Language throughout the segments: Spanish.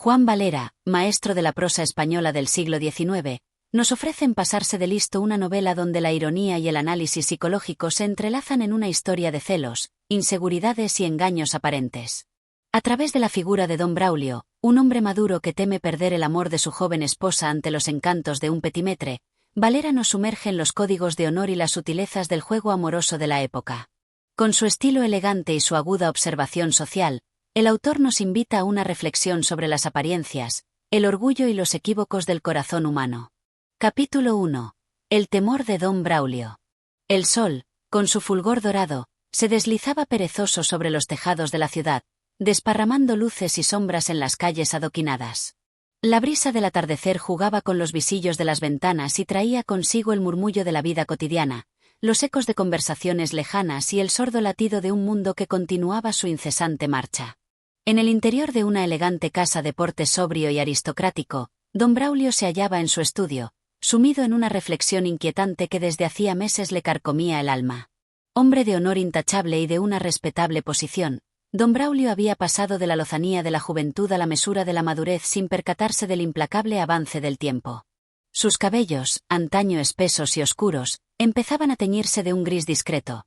Juan Valera, maestro de la prosa española del siglo XIX, nos ofrece en Pasarse de listo una novela donde la ironía y el análisis psicológico se entrelazan en una historia de celos, inseguridades y engaños aparentes. A través de la figura de don Braulio, un hombre maduro que teme perder el amor de su joven esposa ante los encantos de un petimetre, Valera nos sumerge en los códigos de honor y las sutilezas del juego amoroso de la época. Con su estilo elegante y su aguda observación social, el autor nos invita a una reflexión sobre las apariencias, el orgullo y los equívocos del corazón humano. Capítulo 1. El temor de don Braulio. El sol, con su fulgor dorado, se deslizaba perezoso sobre los tejados de la ciudad, desparramando luces y sombras en las calles adoquinadas. La brisa del atardecer jugaba con los visillos de las ventanas y traía consigo el murmullo de la vida cotidiana, los ecos de conversaciones lejanas y el sordo latido de un mundo que continuaba su incesante marcha. En el interior de una elegante casa de porte sobrio y aristocrático, don Braulio se hallaba en su estudio, sumido en una reflexión inquietante que desde hacía meses le carcomía el alma. Hombre de honor intachable y de una respetable posición, don Braulio había pasado de la lozanía de la juventud a la mesura de la madurez sin percatarse del implacable avance del tiempo. Sus cabellos, antaño espesos y oscuros, empezaban a teñirse de un gris discreto.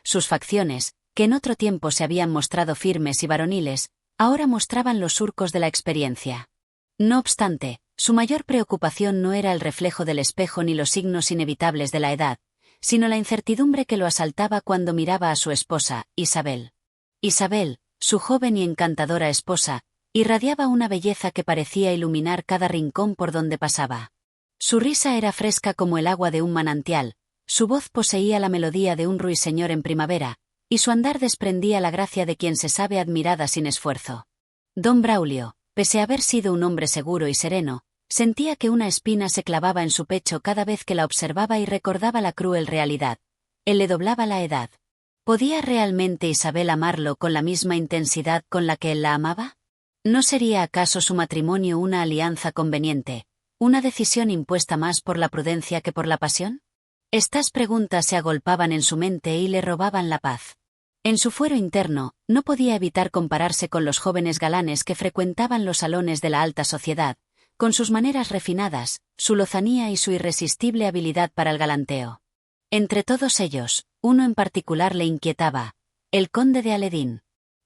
Sus facciones, que en otro tiempo se habían mostrado firmes y varoniles, ahora mostraban los surcos de la experiencia. No obstante, su mayor preocupación no era el reflejo del espejo ni los signos inevitables de la edad, sino la incertidumbre que lo asaltaba cuando miraba a su esposa, Isabel. Isabel, su joven y encantadora esposa, irradiaba una belleza que parecía iluminar cada rincón por donde pasaba. Su risa era fresca como el agua de un manantial, su voz poseía la melodía de un ruiseñor en primavera, y su andar desprendía la gracia de quien se sabe admirada sin esfuerzo. Don Braulio, pese a haber sido un hombre seguro y sereno, sentía que una espina se clavaba en su pecho cada vez que la observaba y recordaba la cruel realidad. Él le doblaba la edad. ¿Podía realmente Isabel amarlo con la misma intensidad con la que él la amaba? ¿No sería acaso su matrimonio una alianza conveniente, una decisión impuesta más por la prudencia que por la pasión? Estas preguntas se agolpaban en su mente y le robaban la paz. En su fuero interno, no podía evitar compararse con los jóvenes galanes que frecuentaban los salones de la alta sociedad, con sus maneras refinadas, su lozanía y su irresistible habilidad para el galanteo. Entre todos ellos, uno en particular le inquietaba: el conde de Aledín.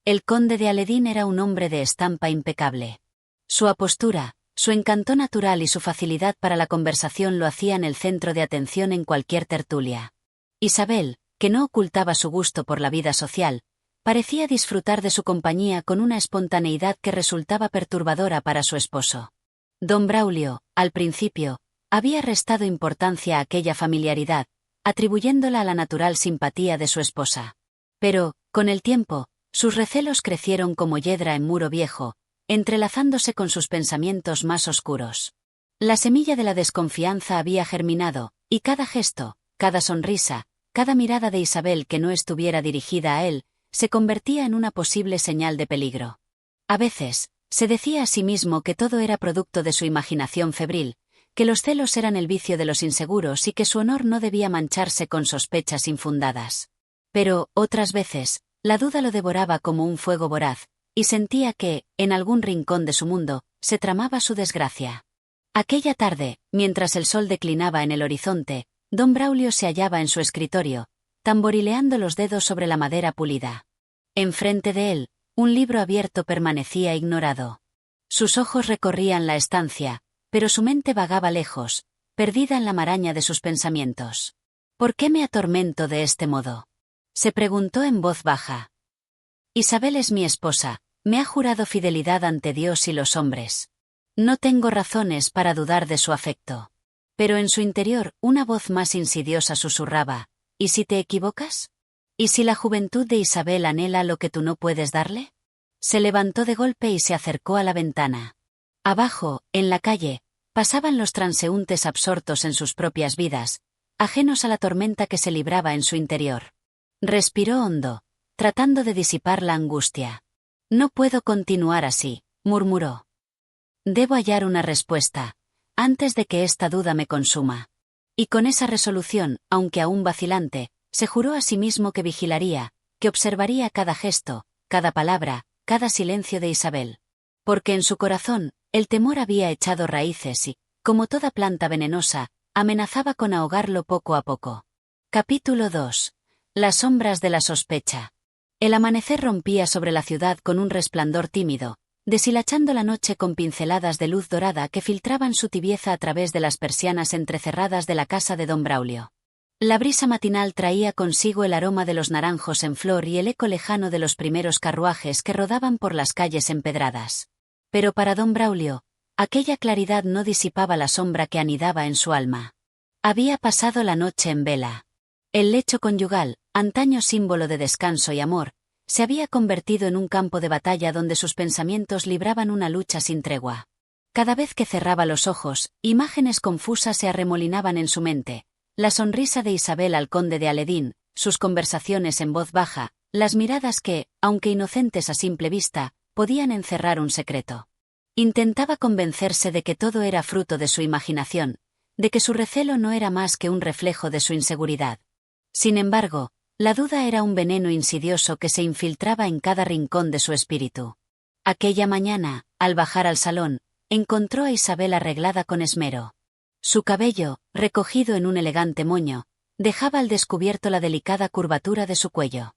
El conde de Aledín era un hombre de estampa impecable. Su apostura, su encanto natural y su facilidad para la conversación lo hacían el centro de atención en cualquier tertulia. Isabel, que no ocultaba su gusto por la vida social, parecía disfrutar de su compañía con una espontaneidad que resultaba perturbadora para su esposo. Don Braulio, al principio, había restado importancia a aquella familiaridad, atribuyéndola a la natural simpatía de su esposa. Pero, con el tiempo, sus recelos crecieron como yedra en muro viejo, entrelazándose con sus pensamientos más oscuros. La semilla de la desconfianza había germinado, y cada gesto, cada sonrisa, cada mirada de Isabel que no estuviera dirigida a él, se convertía en una posible señal de peligro. A veces, se decía a sí mismo que todo era producto de su imaginación febril, que los celos eran el vicio de los inseguros y que su honor no debía mancharse con sospechas infundadas. Pero, otras veces, la duda lo devoraba como un fuego voraz, y sentía que, en algún rincón de su mundo, se tramaba su desgracia. Aquella tarde, mientras el sol declinaba en el horizonte, don Braulio se hallaba en su escritorio, tamborileando los dedos sobre la madera pulida. Enfrente de él, un libro abierto permanecía ignorado. Sus ojos recorrían la estancia, pero su mente vagaba lejos, perdida en la maraña de sus pensamientos. ¿Por qué me atormento de este modo?, se preguntó en voz baja. Isabel es mi esposa, me ha jurado fidelidad ante Dios y los hombres. No tengo razones para dudar de su afecto. Pero en su interior, una voz más insidiosa susurraba: ¿y si te equivocas? ¿Y si la juventud de Isabel anhela lo que tú no puedes darle? Se levantó de golpe y se acercó a la ventana. Abajo, en la calle, pasaban los transeúntes absortos en sus propias vidas, ajenos a la tormenta que se libraba en su interior. Respiró hondo, tratando de disipar la angustia. No puedo continuar así, murmuró. Debo hallar una respuesta, antes de que esta duda me consuma. Y con esa resolución, aunque aún vacilante, se juró a sí mismo que vigilaría, que observaría cada gesto, cada palabra, cada silencio de Isabel. Porque en su corazón, el temor había echado raíces y, como toda planta venenosa, amenazaba con ahogarlo poco a poco. Capítulo 2. Las sombras de la sospecha. El amanecer rompía sobre la ciudad con un resplandor tímido, deshilachando la noche con pinceladas de luz dorada que filtraban su tibieza a través de las persianas entrecerradas de la casa de don Braulio. La brisa matinal traía consigo el aroma de los naranjos en flor y el eco lejano de los primeros carruajes que rodaban por las calles empedradas. Pero para don Braulio, aquella claridad no disipaba la sombra que anidaba en su alma. Había pasado la noche en vela. El lecho conyugal, antaño símbolo de descanso y amor, se había convertido en un campo de batalla donde sus pensamientos libraban una lucha sin tregua. Cada vez que cerraba los ojos, imágenes confusas se arremolinaban en su mente. La sonrisa de Isabel al conde de Aledín, sus conversaciones en voz baja, las miradas que, aunque inocentes a simple vista, podían encerrar un secreto. Intentaba convencerse de que todo era fruto de su imaginación, de que su recelo no era más que un reflejo de su inseguridad. Sin embargo, la duda era un veneno insidioso que se infiltraba en cada rincón de su espíritu. Aquella mañana, al bajar al salón, encontró a Isabel arreglada con esmero. Su cabello, recogido en un elegante moño, dejaba al descubierto la delicada curvatura de su cuello.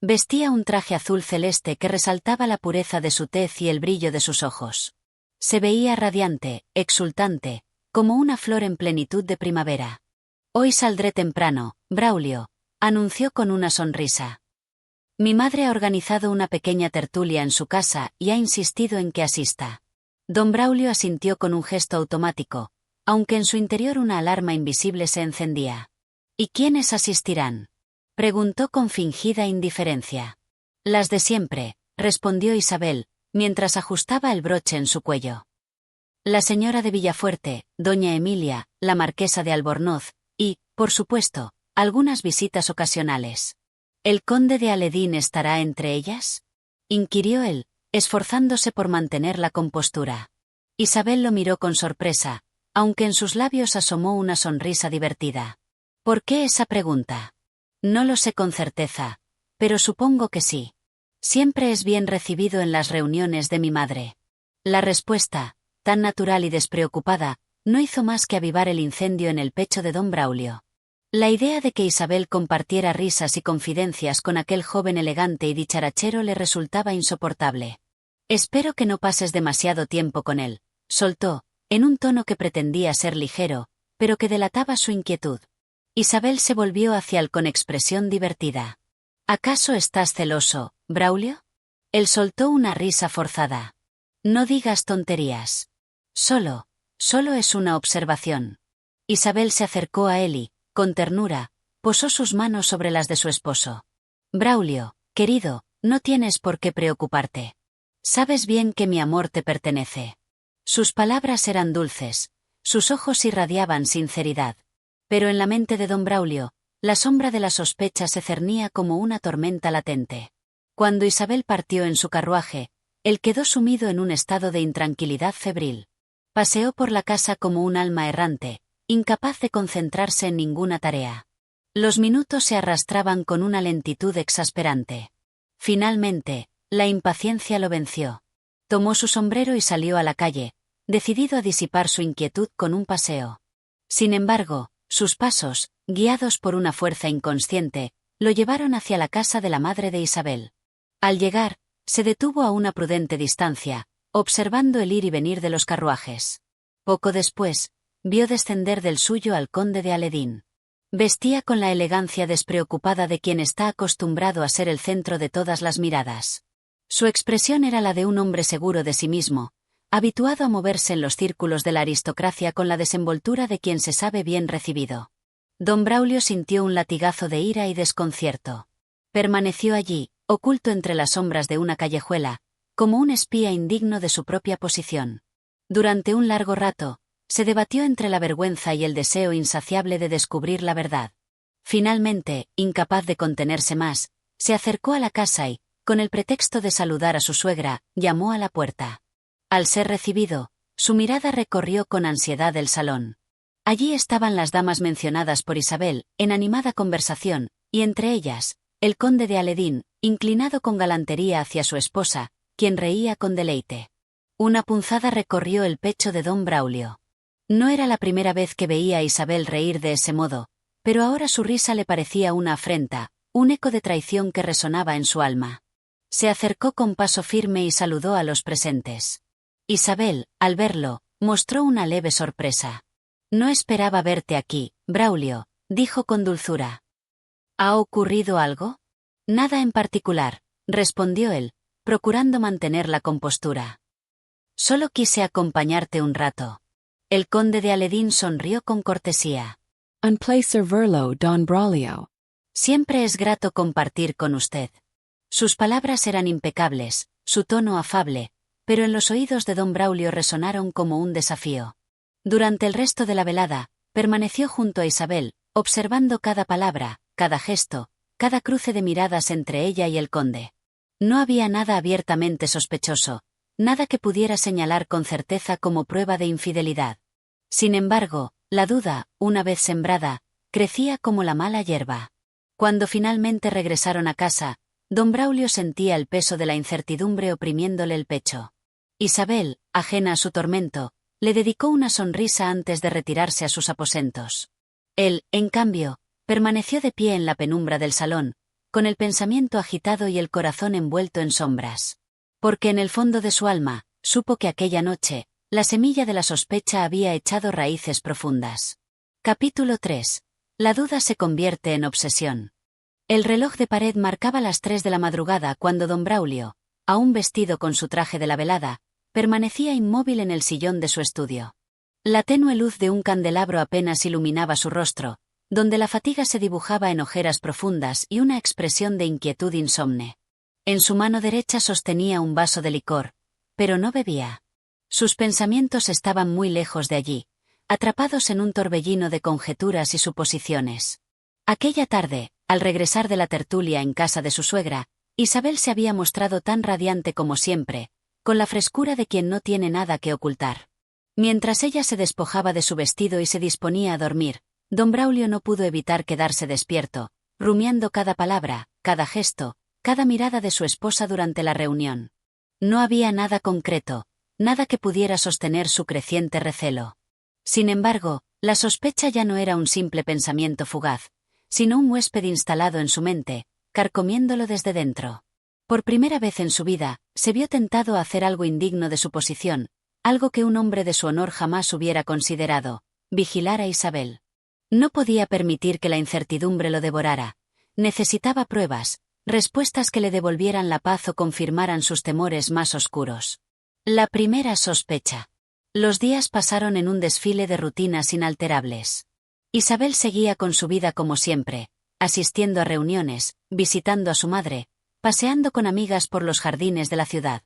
Vestía un traje azul celeste que resaltaba la pureza de su tez y el brillo de sus ojos. Se veía radiante, exultante, como una flor en plenitud de primavera. «Hoy saldré temprano, Braulio», anunció con una sonrisa. «Mi madre ha organizado una pequeña tertulia en su casa y ha insistido en que asista». Don Braulio asintió con un gesto automático, aunque en su interior una alarma invisible se encendía. «¿Y quiénes asistirán?», preguntó con fingida indiferencia. «Las de siempre», respondió Isabel, mientras ajustaba el broche en su cuello. «La señora de Villafuerte, doña Emilia, la marquesa de Albornoz, y, por supuesto, algunas visitas ocasionales». «¿El conde de Aledín estará entre ellas?», inquirió él, esforzándose por mantener la compostura. Isabel lo miró con sorpresa, aunque en sus labios asomó una sonrisa divertida. «¿Por qué esa pregunta?». «No lo sé con certeza, pero supongo que sí. Siempre es bien recibido en las reuniones de mi madre». La respuesta, tan natural y despreocupada, no hizo más que avivar el incendio en el pecho de don Braulio. La idea de que Isabel compartiera risas y confidencias con aquel joven elegante y dicharachero le resultaba insoportable. «Espero que no pases demasiado tiempo con él», soltó, en un tono que pretendía ser ligero, pero que delataba su inquietud. Isabel se volvió hacia él con expresión divertida. «¿Acaso estás celoso, Braulio?». Él soltó una risa forzada. «No digas tonterías. Solo es una observación». Isabel se acercó a él y, con ternura, posó sus manos sobre las de su esposo. «Braulio, querido, no tienes por qué preocuparte. Sabes bien que mi amor te pertenece». Sus palabras eran dulces, sus ojos irradiaban sinceridad. Pero en la mente de don Braulio, la sombra de la sospecha se cernía como una tormenta latente. Cuando Isabel partió en su carruaje, él quedó sumido en un estado de intranquilidad febril. Paseó por la casa como un alma errante, incapaz de concentrarse en ninguna tarea. Los minutos se arrastraban con una lentitud exasperante. Finalmente, la impaciencia lo venció. Tomó su sombrero y salió a la calle, decidido a disipar su inquietud con un paseo. Sin embargo, sus pasos, guiados por una fuerza inconsciente, lo llevaron hacia la casa de la madre de Isabel. Al llegar, se detuvo a una prudente distancia, observando el ir y venir de los carruajes. Poco después, vio descender del suyo al conde de Aledín. Vestía con la elegancia despreocupada de quien está acostumbrado a ser el centro de todas las miradas. Su expresión era la de un hombre seguro de sí mismo, habituado a moverse en los círculos de la aristocracia con la desenvoltura de quien se sabe bien recibido. Don Braulio sintió un latigazo de ira y desconcierto. Permaneció allí, oculto entre las sombras de una callejuela, como un espía indigno de su propia posición. Durante un largo rato, se debatió entre la vergüenza y el deseo insaciable de descubrir la verdad. Finalmente, incapaz de contenerse más, se acercó a la casa y, con el pretexto de saludar a su suegra, llamó a la puerta. Al ser recibido, su mirada recorrió con ansiedad el salón. Allí estaban las damas mencionadas por Isabel, en animada conversación, y entre ellas, el conde de Aledín, inclinado con galantería hacia su esposa, quien reía con deleite. Una punzada recorrió el pecho de don Braulio. No era la primera vez que veía a Isabel reír de ese modo, pero ahora su risa le parecía una afrenta, un eco de traición que resonaba en su alma. Se acercó con paso firme y saludó a los presentes. Isabel, al verlo, mostró una leve sorpresa. No esperaba verte aquí, Braulio, dijo con dulzura. ¿Ha ocurrido algo? Nada en particular, respondió él, procurando mantener la compostura. Solo quise acompañarte un rato. El conde de Aledín sonrió con cortesía. Un placer verlo, don Braulio. Siempre es grato compartir con usted. Sus palabras eran impecables, su tono afable, pero en los oídos de don Braulio resonaron como un desafío. Durante el resto de la velada, permaneció junto a Isabel, observando cada palabra, cada gesto, cada cruce de miradas entre ella y el conde. No había nada abiertamente sospechoso, nada que pudiera señalar con certeza como prueba de infidelidad. Sin embargo, la duda, una vez sembrada, crecía como la mala hierba. Cuando finalmente regresaron a casa, don Braulio sentía el peso de la incertidumbre oprimiéndole el pecho. Isabel, ajena a su tormento, le dedicó una sonrisa antes de retirarse a sus aposentos. Él, en cambio, permaneció de pie en la penumbra del salón, con el pensamiento agitado y el corazón envuelto en sombras. Porque en el fondo de su alma, supo que aquella noche, la semilla de la sospecha había echado raíces profundas. Capítulo 3. La duda se convierte en obsesión. El reloj de pared marcaba las 3 de la madrugada cuando don Braulio, aún vestido con su traje de la velada, permanecía inmóvil en el sillón de su estudio. La tenue luz de un candelabro apenas iluminaba su rostro, donde la fatiga se dibujaba en ojeras profundas y una expresión de inquietud insomne. En su mano derecha sostenía un vaso de licor, pero no bebía. Sus pensamientos estaban muy lejos de allí, atrapados en un torbellino de conjeturas y suposiciones. Aquella tarde, al regresar de la tertulia en casa de su suegra, Isabel se había mostrado tan radiante como siempre, con la frescura de quien no tiene nada que ocultar. Mientras ella se despojaba de su vestido y se disponía a dormir, don Braulio no pudo evitar quedarse despierto, rumiando cada palabra, cada gesto, cada mirada de su esposa durante la reunión. No había nada concreto, nada que pudiera sostener su creciente recelo. Sin embargo, la sospecha ya no era un simple pensamiento fugaz, sino un huésped instalado en su mente, carcomiéndolo desde dentro. Por primera vez en su vida, se vio tentado a hacer algo indigno de su posición, algo que un hombre de su honor jamás hubiera considerado: vigilar a Isabel. No podía permitir que la incertidumbre lo devorara. Necesitaba pruebas, respuestas que le devolvieran la paz o confirmaran sus temores más oscuros. La primera sospecha. Los días pasaron en un desfile de rutinas inalterables. Isabel seguía con su vida como siempre, asistiendo a reuniones, visitando a su madre, paseando con amigas por los jardines de la ciudad.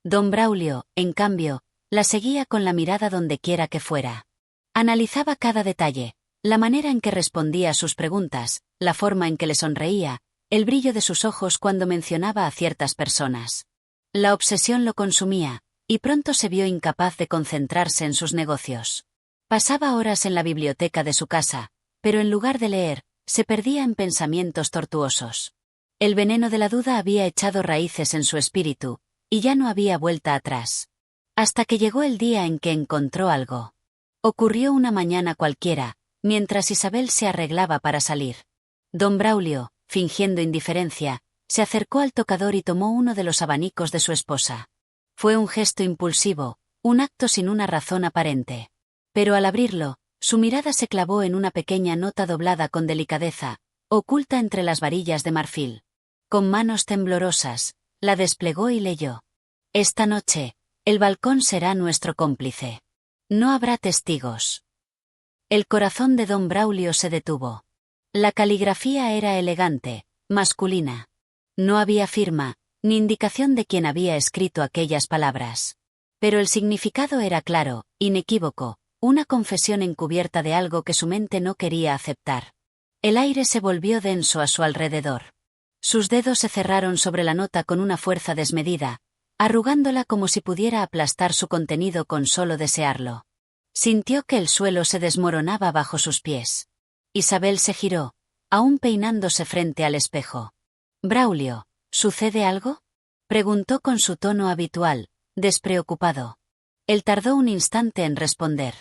Don Braulio, en cambio, la seguía con la mirada donde quiera que fuera. Analizaba cada detalle, la manera en que respondía a sus preguntas, la forma en que le sonreía, el brillo de sus ojos cuando mencionaba a ciertas personas. La obsesión lo consumía, y pronto se vio incapaz de concentrarse en sus negocios. Pasaba horas en la biblioteca de su casa, pero en lugar de leer, se perdía en pensamientos tortuosos. El veneno de la duda había echado raíces en su espíritu, y ya no había vuelta atrás. Hasta que llegó el día en que encontró algo. Ocurrió una mañana cualquiera, mientras Isabel se arreglaba para salir. Don Braulio, fingiendo indiferencia, se acercó al tocador y tomó uno de los abanicos de su esposa. Fue un gesto impulsivo, un acto sin una razón aparente. Pero al abrirlo, su mirada se clavó en una pequeña nota doblada con delicadeza, oculta entre las varillas de marfil. Con manos temblorosas, la desplegó y leyó: Esta noche, el balcón será nuestro cómplice. No habrá testigos. El corazón de don Braulio se detuvo. La caligrafía era elegante, masculina. No había firma, ni indicación de quién había escrito aquellas palabras. Pero el significado era claro, inequívoco, una confesión encubierta de algo que su mente no quería aceptar. El aire se volvió denso a su alrededor. Sus dedos se cerraron sobre la nota con una fuerza desmedida, arrugándola como si pudiera aplastar su contenido con solo desearlo. Sintió que el suelo se desmoronaba bajo sus pies. Isabel se giró, aún peinándose frente al espejo. «Braulio, ¿sucede algo?», preguntó con su tono habitual, despreocupado. Él tardó un instante en responder.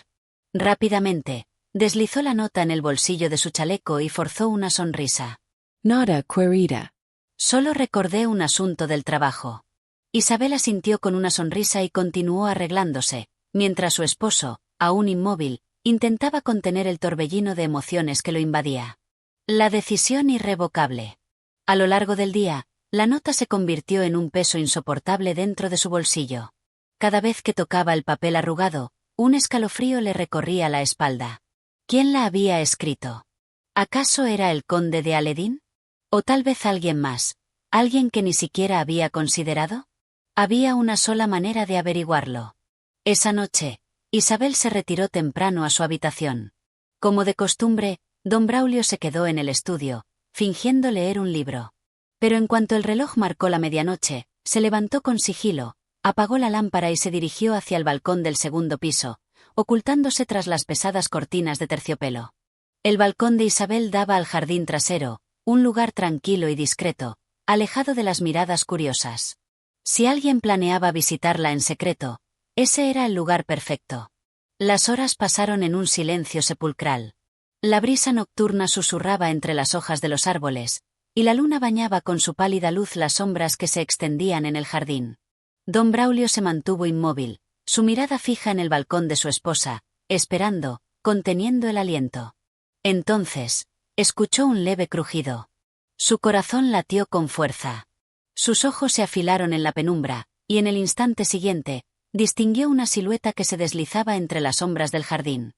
Rápidamente, deslizó la nota en el bolsillo de su chaleco y forzó una sonrisa. Nada, querida. Solo recordé un asunto del trabajo. Isabel asintió con una sonrisa y continuó arreglándose, mientras su esposo, aún inmóvil, intentaba contener el torbellino de emociones que lo invadía. La decisión irrevocable. A lo largo del día, la nota se convirtió en un peso insoportable dentro de su bolsillo. Cada vez que tocaba el papel arrugado, un escalofrío le recorría la espalda. ¿Quién la había escrito? ¿Acaso era el conde de Aledín? ¿O tal vez alguien más? ¿Alguien que ni siquiera había considerado? Había una sola manera de averiguarlo. Esa noche, Isabel se retiró temprano a su habitación. Como de costumbre, don Braulio se quedó en el estudio, fingiendo leer un libro. Pero en cuanto el reloj marcó la medianoche, se levantó con sigilo, apagó la lámpara y se dirigió hacia el balcón del segundo piso, ocultándose tras las pesadas cortinas de terciopelo. El balcón de Isabel daba al jardín trasero, un lugar tranquilo y discreto, alejado de las miradas curiosas. Si alguien planeaba visitarla en secreto, ese era el lugar perfecto. Las horas pasaron en un silencio sepulcral. La brisa nocturna susurraba entre las hojas de los árboles, y la luna bañaba con su pálida luz las sombras que se extendían en el jardín. Don Braulio se mantuvo inmóvil, su mirada fija en el balcón de su esposa, esperando, conteniendo el aliento. Entonces, escuchó un leve crujido. Su corazón latió con fuerza. Sus ojos se afilaron en la penumbra, y en el instante siguiente, distinguió una silueta que se deslizaba entre las sombras del jardín.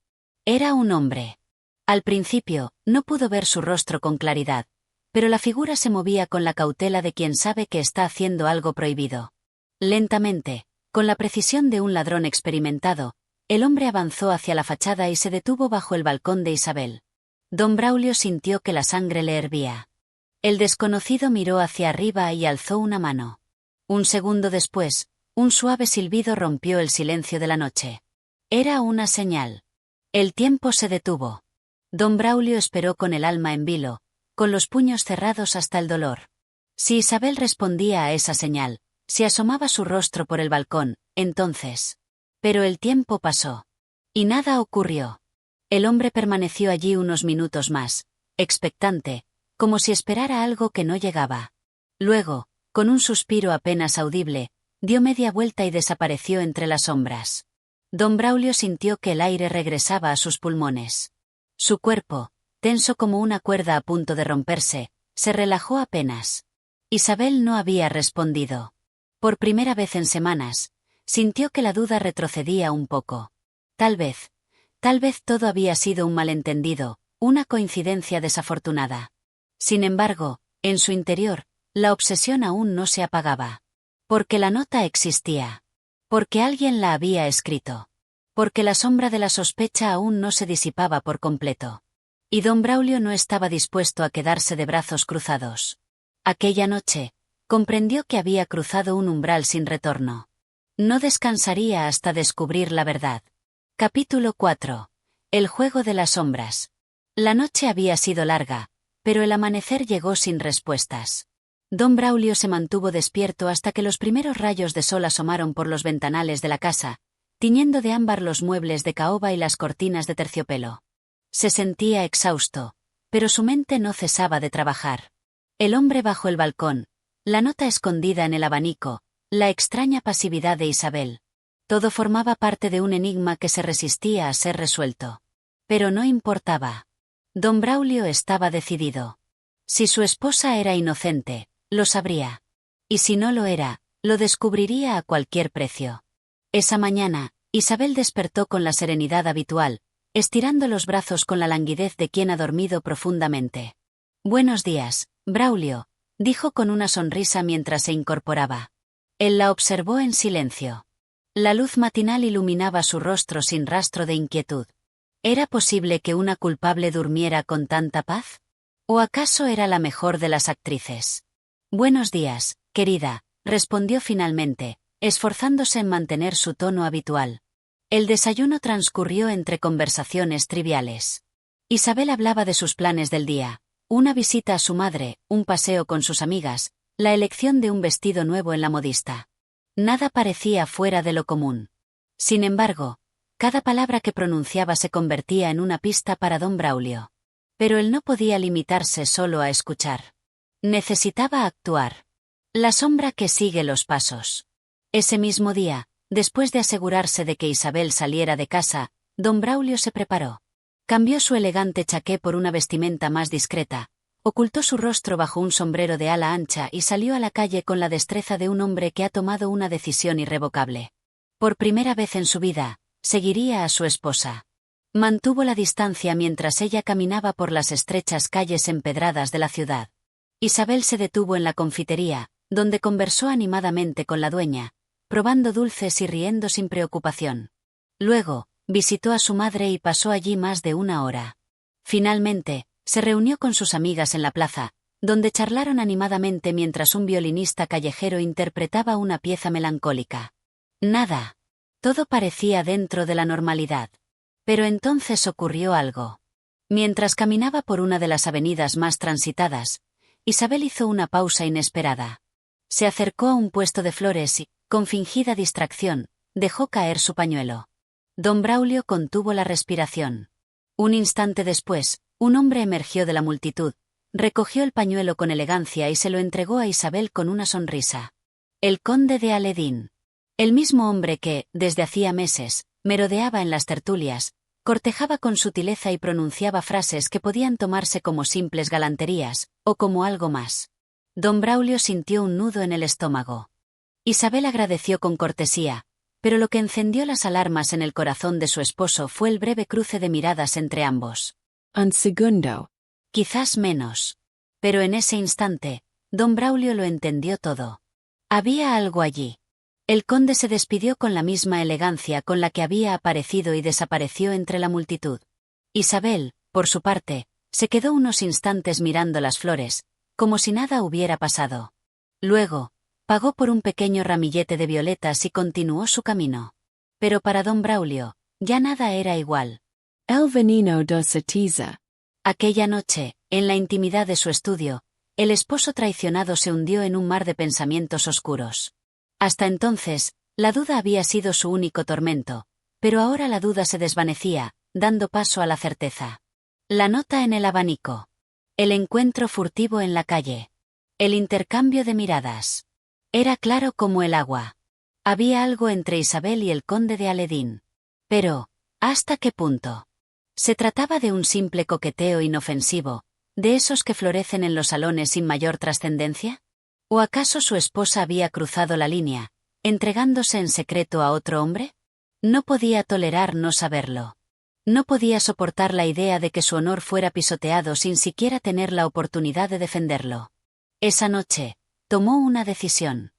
Era un hombre. Al principio, no pudo ver su rostro con claridad, pero la figura se movía con la cautela de quien sabe que está haciendo algo prohibido. Lentamente, con la precisión de un ladrón experimentado, el hombre avanzó hacia la fachada y se detuvo bajo el balcón de Isabel. Don Braulio sintió que la sangre le hervía. El desconocido miró hacia arriba y alzó una mano. Un segundo después, un suave silbido rompió el silencio de la noche. Era una señal. El tiempo se detuvo. Don Braulio esperó con el alma en vilo, con los puños cerrados hasta el dolor. Si Isabel respondía a esa señal, si asomaba su rostro por el balcón, entonces. Pero el tiempo pasó. Y nada ocurrió. El hombre permaneció allí unos minutos más, expectante, como si esperara algo que no llegaba. Luego, con un suspiro apenas audible, dio media vuelta y desapareció entre las sombras. Don Braulio sintió que el aire regresaba a sus pulmones. Su cuerpo, tenso como una cuerda a punto de romperse, se relajó apenas. Isabel no había respondido. Por primera vez en semanas, sintió que la duda retrocedía un poco. Tal vez todo había sido un malentendido, una coincidencia desafortunada. Sin embargo, en su interior, la obsesión aún no se apagaba. Porque la nota existía. Porque alguien la había escrito. Porque la sombra de la sospecha aún no se disipaba por completo. Y don Braulio no estaba dispuesto a quedarse de brazos cruzados. Aquella noche, comprendió que había cruzado un umbral sin retorno. No descansaría hasta descubrir la verdad. Capítulo 4. El juego de las sombras. La noche había sido larga, pero el amanecer llegó sin respuestas. Don Braulio se mantuvo despierto hasta que los primeros rayos de sol asomaron por los ventanales de la casa, tiñendo de ámbar los muebles de caoba y las cortinas de terciopelo. Se sentía exhausto, pero su mente no cesaba de trabajar. El hombre bajo el balcón, la nota escondida en el abanico, la extraña pasividad de Isabel. Todo formaba parte de un enigma que se resistía a ser resuelto. Pero no importaba. Don Braulio estaba decidido. Si su esposa era inocente, lo sabría. Y si no lo era, lo descubriría a cualquier precio. Esa mañana, Isabel despertó con la serenidad habitual, estirando los brazos con la languidez de quien ha dormido profundamente. «Buenos días, Braulio», dijo con una sonrisa mientras se incorporaba. Él la observó en silencio. La luz matinal iluminaba su rostro sin rastro de inquietud. ¿Era posible que una culpable durmiera con tanta paz? ¿O acaso era la mejor de las actrices? «Buenos días, querida», respondió finalmente, esforzándose en mantener su tono habitual. El desayuno transcurrió entre conversaciones triviales. Isabel hablaba de sus planes del día, una visita a su madre, un paseo con sus amigas, la elección de un vestido nuevo en la modista. Nada parecía fuera de lo común. Sin embargo, cada palabra que pronunciaba se convertía en una pista para don Braulio. Pero él no podía limitarse solo a escuchar. Necesitaba actuar. La sombra que sigue los pasos. Ese mismo día, después de asegurarse de que Isabel saliera de casa, don Braulio se preparó. Cambió su elegante chaqué por una vestimenta más discreta, ocultó su rostro bajo un sombrero de ala ancha y salió a la calle con la destreza de un hombre que ha tomado una decisión irrevocable. Por primera vez en su vida, seguiría a su esposa. Mantuvo la distancia mientras ella caminaba por las estrechas calles empedradas de la ciudad. Isabel se detuvo en la confitería, donde conversó animadamente con la dueña, probando dulces y riendo sin preocupación. Luego, visitó a su madre y pasó allí más de una hora. Finalmente, se reunió con sus amigas en la plaza, donde charlaron animadamente mientras un violinista callejero interpretaba una pieza melancólica. Nada. Todo parecía dentro de la normalidad. Pero entonces ocurrió algo. Mientras caminaba por una de las avenidas más transitadas, Isabel hizo una pausa inesperada. Se acercó a un puesto de flores y, con fingida distracción, dejó caer su pañuelo. Don Braulio contuvo la respiración. Un instante después, un hombre emergió de la multitud, recogió el pañuelo con elegancia y se lo entregó a Isabel con una sonrisa. El conde de Aledín. El mismo hombre que, desde hacía meses, merodeaba en las tertulias, cortejaba con sutileza y pronunciaba frases que podían tomarse como simples galanterías, o como algo más. Don Braulio sintió un nudo en el estómago. Isabel agradeció con cortesía, pero lo que encendió las alarmas en el corazón de su esposo fue el breve cruce de miradas entre ambos. Un segundo. Quizás menos. Pero en ese instante, don Braulio lo entendió todo. Había algo allí. El conde se despidió con la misma elegancia con la que había aparecido y desapareció entre la multitud. Isabel, por su parte, se quedó unos instantes mirando las flores, como si nada hubiera pasado. Luego, pagó por un pequeño ramillete de violetas y continuó su camino. Pero para don Braulio, ya nada era igual. El veneno de certeza. Aquella noche, en la intimidad de su estudio, el esposo traicionado se hundió en un mar de pensamientos oscuros. Hasta entonces, la duda había sido su único tormento, pero ahora la duda se desvanecía, dando paso a la certeza. La nota en el abanico. El encuentro furtivo en la calle. El intercambio de miradas. Era claro como el agua. Había algo entre Isabel y el conde de Aledín. Pero, ¿hasta qué punto? ¿Se trataba de un simple coqueteo inofensivo, de esos que florecen en los salones sin mayor trascendencia? ¿O acaso su esposa había cruzado la línea, entregándose en secreto a otro hombre? No podía tolerar no saberlo. No podía soportar la idea de que su honor fuera pisoteado sin siquiera tener la oportunidad de defenderlo. Esa noche, tomó una decisión.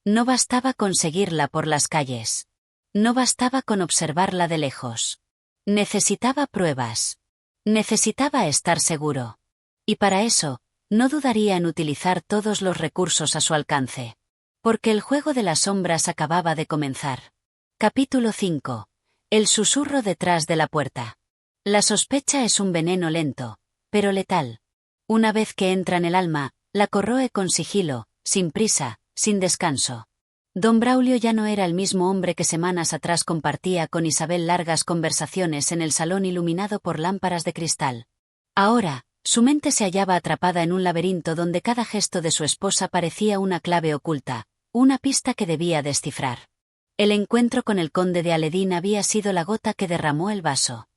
No bastaba con seguirla por las calles. No bastaba con observarla de lejos. Necesitaba pruebas. Necesitaba estar seguro. Y para eso, no dudaría en utilizar todos los recursos a su alcance. Porque el juego de las sombras acababa de comenzar. Capítulo 5. El susurro detrás de la puerta. La sospecha es un veneno lento, pero letal. Una vez que entra en el alma, la corroe con sigilo, sin prisa, sin descanso. Don Braulio ya no era el mismo hombre que semanas atrás compartía con Isabel largas conversaciones en el salón iluminado por lámparas de cristal. Ahora, su mente se hallaba atrapada en un laberinto donde cada gesto de su esposa parecía una clave oculta, una pista que debía descifrar. El encuentro con el conde de Aledín había sido la gota que derramó el vaso.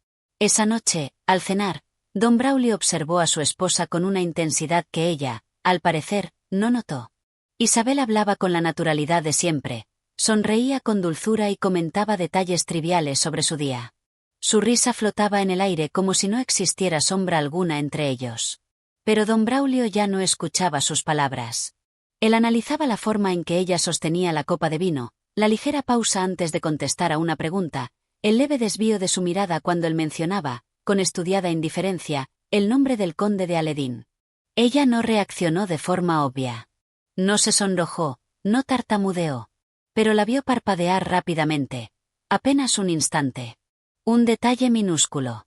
Esa noche, al cenar, don Braulio observó a su esposa con una intensidad que ella, al parecer, no notó. Isabel hablaba con la naturalidad de siempre, sonreía con dulzura y comentaba detalles triviales sobre su día. Su risa flotaba en el aire como si no existiera sombra alguna entre ellos. Pero don Braulio ya no escuchaba sus palabras. Él analizaba la forma en que ella sostenía la copa de vino, la ligera pausa antes de contestar a una pregunta, el leve desvío de su mirada cuando él mencionaba, con estudiada indiferencia, el nombre del conde de Aledín. Ella no reaccionó de forma obvia. No se sonrojó, no tartamudeó. Pero la vio parpadear rápidamente. Apenas un instante. Un detalle minúsculo.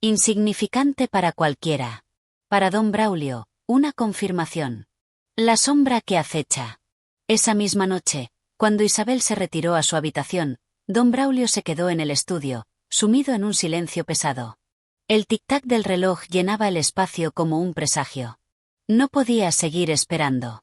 Insignificante para cualquiera. Para don Braulio, una confirmación. La sombra que acecha. Esa misma noche, cuando Isabel se retiró a su habitación, Don Braulio se quedó en el estudio, sumido en un silencio pesado. El tic-tac del reloj llenaba el espacio como un presagio. No podía seguir esperando.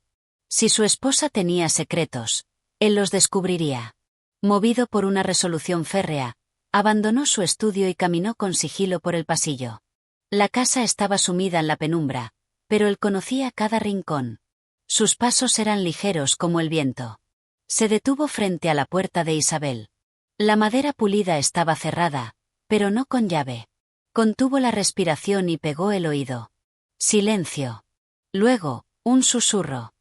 Si su esposa tenía secretos, él los descubriría. Movido por una resolución férrea, abandonó su estudio y caminó con sigilo por el pasillo. La casa estaba sumida en la penumbra, pero él conocía cada rincón. Sus pasos eran ligeros como el viento. Se detuvo frente a la puerta de Isabel. La madera pulida estaba cerrada, pero no con llave. Contuvo la respiración y pegó el oído. Silencio. Luego, un susurro.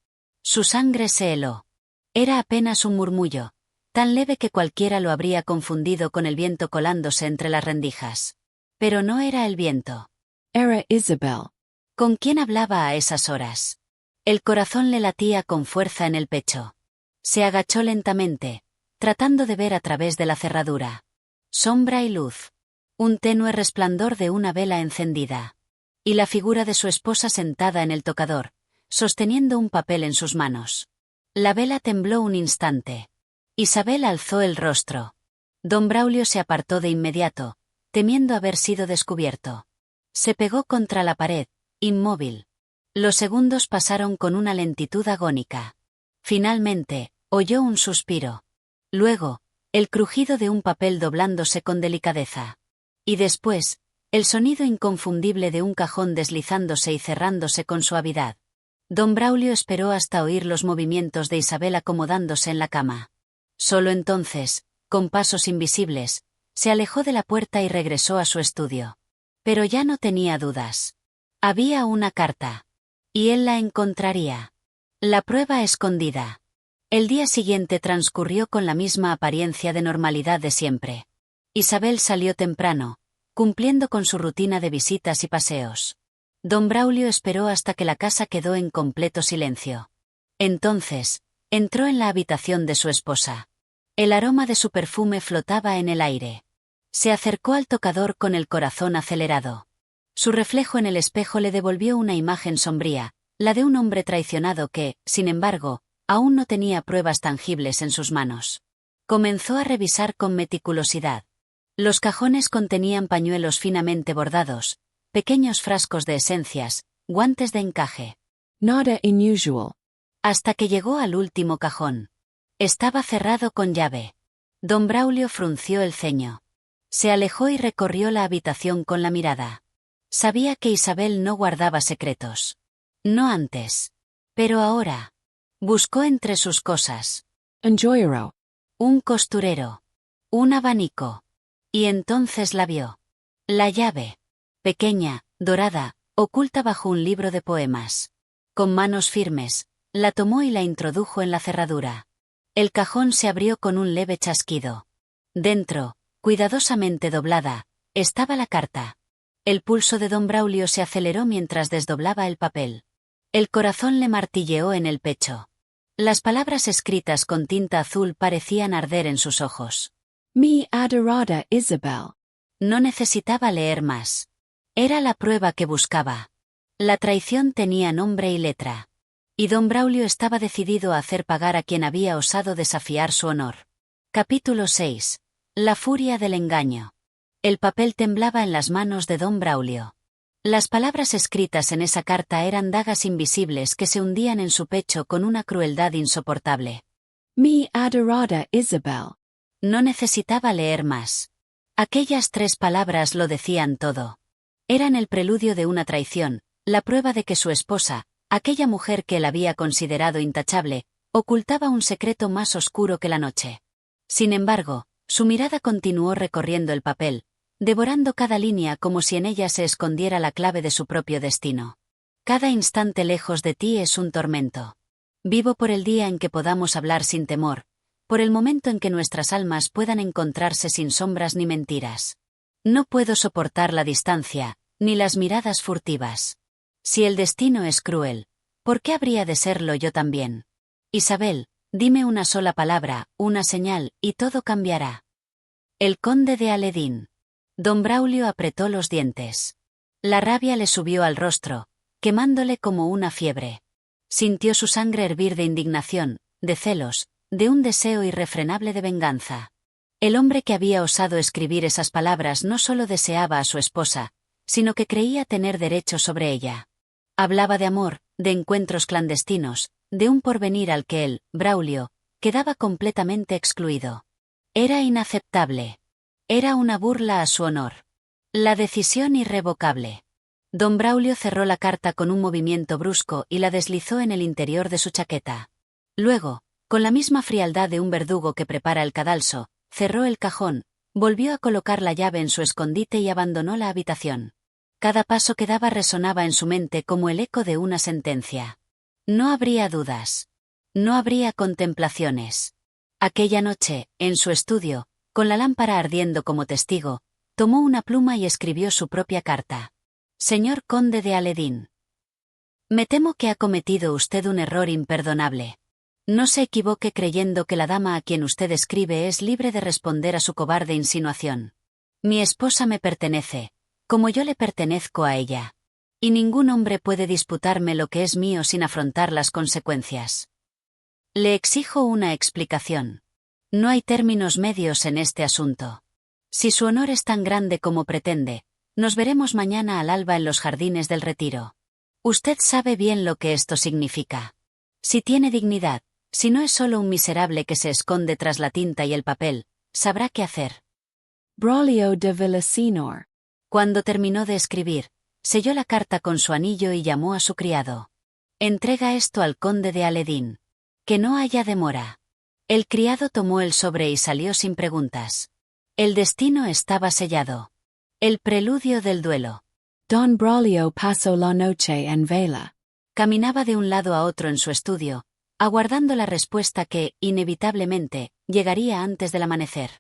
Su sangre se heló. Era apenas un murmullo, tan leve que cualquiera lo habría confundido con el viento colándose entre las rendijas. Pero no era el viento. Era Isabel. ¿Con quién hablaba a esas horas? El corazón le latía con fuerza en el pecho. Se agachó lentamente, tratando de ver a través de la cerradura. Sombra y luz. Un tenue resplandor de una vela encendida. Y la figura de su esposa sentada en el tocador, sosteniendo un papel en sus manos. La vela tembló un instante. Isabel alzó el rostro. Don Braulio se apartó de inmediato, temiendo haber sido descubierto. Se pegó contra la pared, inmóvil. Los segundos pasaron con una lentitud agónica. Finalmente, oyó un suspiro. Luego, el crujido de un papel doblándose con delicadeza. Y después, el sonido inconfundible de un cajón deslizándose y cerrándose con suavidad. Don Braulio esperó hasta oír los movimientos de Isabel acomodándose en la cama. Solo entonces, con pasos invisibles, se alejó de la puerta y regresó a su estudio. Pero ya no tenía dudas. Había una carta. Y él la encontraría. La prueba escondida. El día siguiente transcurrió con la misma apariencia de normalidad de siempre. Isabel salió temprano, cumpliendo con su rutina de visitas y paseos. Don Braulio esperó hasta que la casa quedó en completo silencio. Entonces, entró en la habitación de su esposa. El aroma de su perfume flotaba en el aire. Se acercó al tocador con el corazón acelerado. Su reflejo en el espejo le devolvió una imagen sombría, la de un hombre traicionado que, sin embargo, aún no tenía pruebas tangibles en sus manos. Comenzó a revisar con meticulosidad. Los cajones contenían pañuelos finamente bordados, pequeños frascos de esencias, guantes de encaje. Nada unusual. Hasta que llegó al último cajón. Estaba cerrado con llave. Don Braulio frunció el ceño. Se alejó y recorrió la habitación con la mirada. Sabía que Isabel no guardaba secretos. No antes. Pero ahora. Buscó entre sus cosas. Un joyero. Un costurero. Un abanico. Y entonces la vio. La llave. Pequeña, dorada, oculta bajo un libro de poemas. Con manos firmes, la tomó y la introdujo en la cerradura. El cajón se abrió con un leve chasquido. Dentro, cuidadosamente doblada, estaba la carta. El pulso de don Braulio se aceleró mientras desdoblaba el papel. El corazón le martilleó en el pecho. Las palabras escritas con tinta azul parecían arder en sus ojos. Mi adorada Isabel. No necesitaba leer más. Era la prueba que buscaba. La traición tenía nombre y letra. Y don Braulio estaba decidido a hacer pagar a quien había osado desafiar su honor. Capítulo 6. La furia del engaño. El papel temblaba en las manos de don Braulio. Las palabras escritas en esa carta eran dagas invisibles que se hundían en su pecho con una crueldad insoportable. Mi adorada Isabel. No necesitaba leer más. Aquellas 3 palabras lo decían todo. Eran el preludio de una traición, la prueba de que su esposa, aquella mujer que él había considerado intachable, ocultaba un secreto más oscuro que la noche. Sin embargo, su mirada continuó recorriendo el papel, devorando cada línea como si en ella se escondiera la clave de su propio destino. Cada instante lejos de ti es un tormento. Vivo por el día en que podamos hablar sin temor, por el momento en que nuestras almas puedan encontrarse sin sombras ni mentiras. No puedo soportar la distancia, ni las miradas furtivas. Si el destino es cruel, ¿por qué habría de serlo yo también? Isabel, dime una sola palabra, una señal, y todo cambiará. El conde de Aledín. Don Braulio apretó los dientes. La rabia le subió al rostro, quemándole como una fiebre. Sintió su sangre hervir de indignación, de celos, de un deseo irrefrenable de venganza. El hombre que había osado escribir esas palabras no solo deseaba a su esposa, sino que creía tener derecho sobre ella. Hablaba de amor, de encuentros clandestinos, de un porvenir al que él, Braulio, quedaba completamente excluido. Era inaceptable. Era una burla a su honor. La decisión irrevocable. Don Braulio cerró la carta con un movimiento brusco y la deslizó en el interior de su chaqueta. Luego, con la misma frialdad de un verdugo que prepara el cadalso, cerró el cajón, volvió a colocar la llave en su escondite y abandonó la habitación. Cada paso que daba resonaba en su mente como el eco de una sentencia. No habría dudas. No habría contemplaciones. Aquella noche, en su estudio, con la lámpara ardiendo como testigo, tomó una pluma y escribió su propia carta. Señor conde de Aledín. Me temo que ha cometido usted un error imperdonable. No se equivoque creyendo que la dama a quien usted escribe es libre de responder a su cobarde insinuación. Mi esposa me pertenece, como yo le pertenezco a ella. Y ningún hombre puede disputarme lo que es mío sin afrontar las consecuencias. Le exijo una explicación. No hay términos medios en este asunto. Si su honor es tan grande como pretende, nos veremos mañana al alba en los jardines del Retiro. Usted sabe bien lo que esto significa. Si tiene dignidad, si no es solo un miserable que se esconde tras la tinta y el papel, sabrá qué hacer. Braulio de Villaseñor. Cuando terminó de escribir, selló la carta con su anillo y llamó a su criado. Entrega esto al conde de Aledín. Que no haya demora. El criado tomó el sobre y salió sin preguntas. El destino estaba sellado. El preludio del duelo. Don Braulio pasó la noche en vela. Caminaba de un lado a otro en su estudio, aguardando la respuesta que, inevitablemente, llegaría antes del amanecer.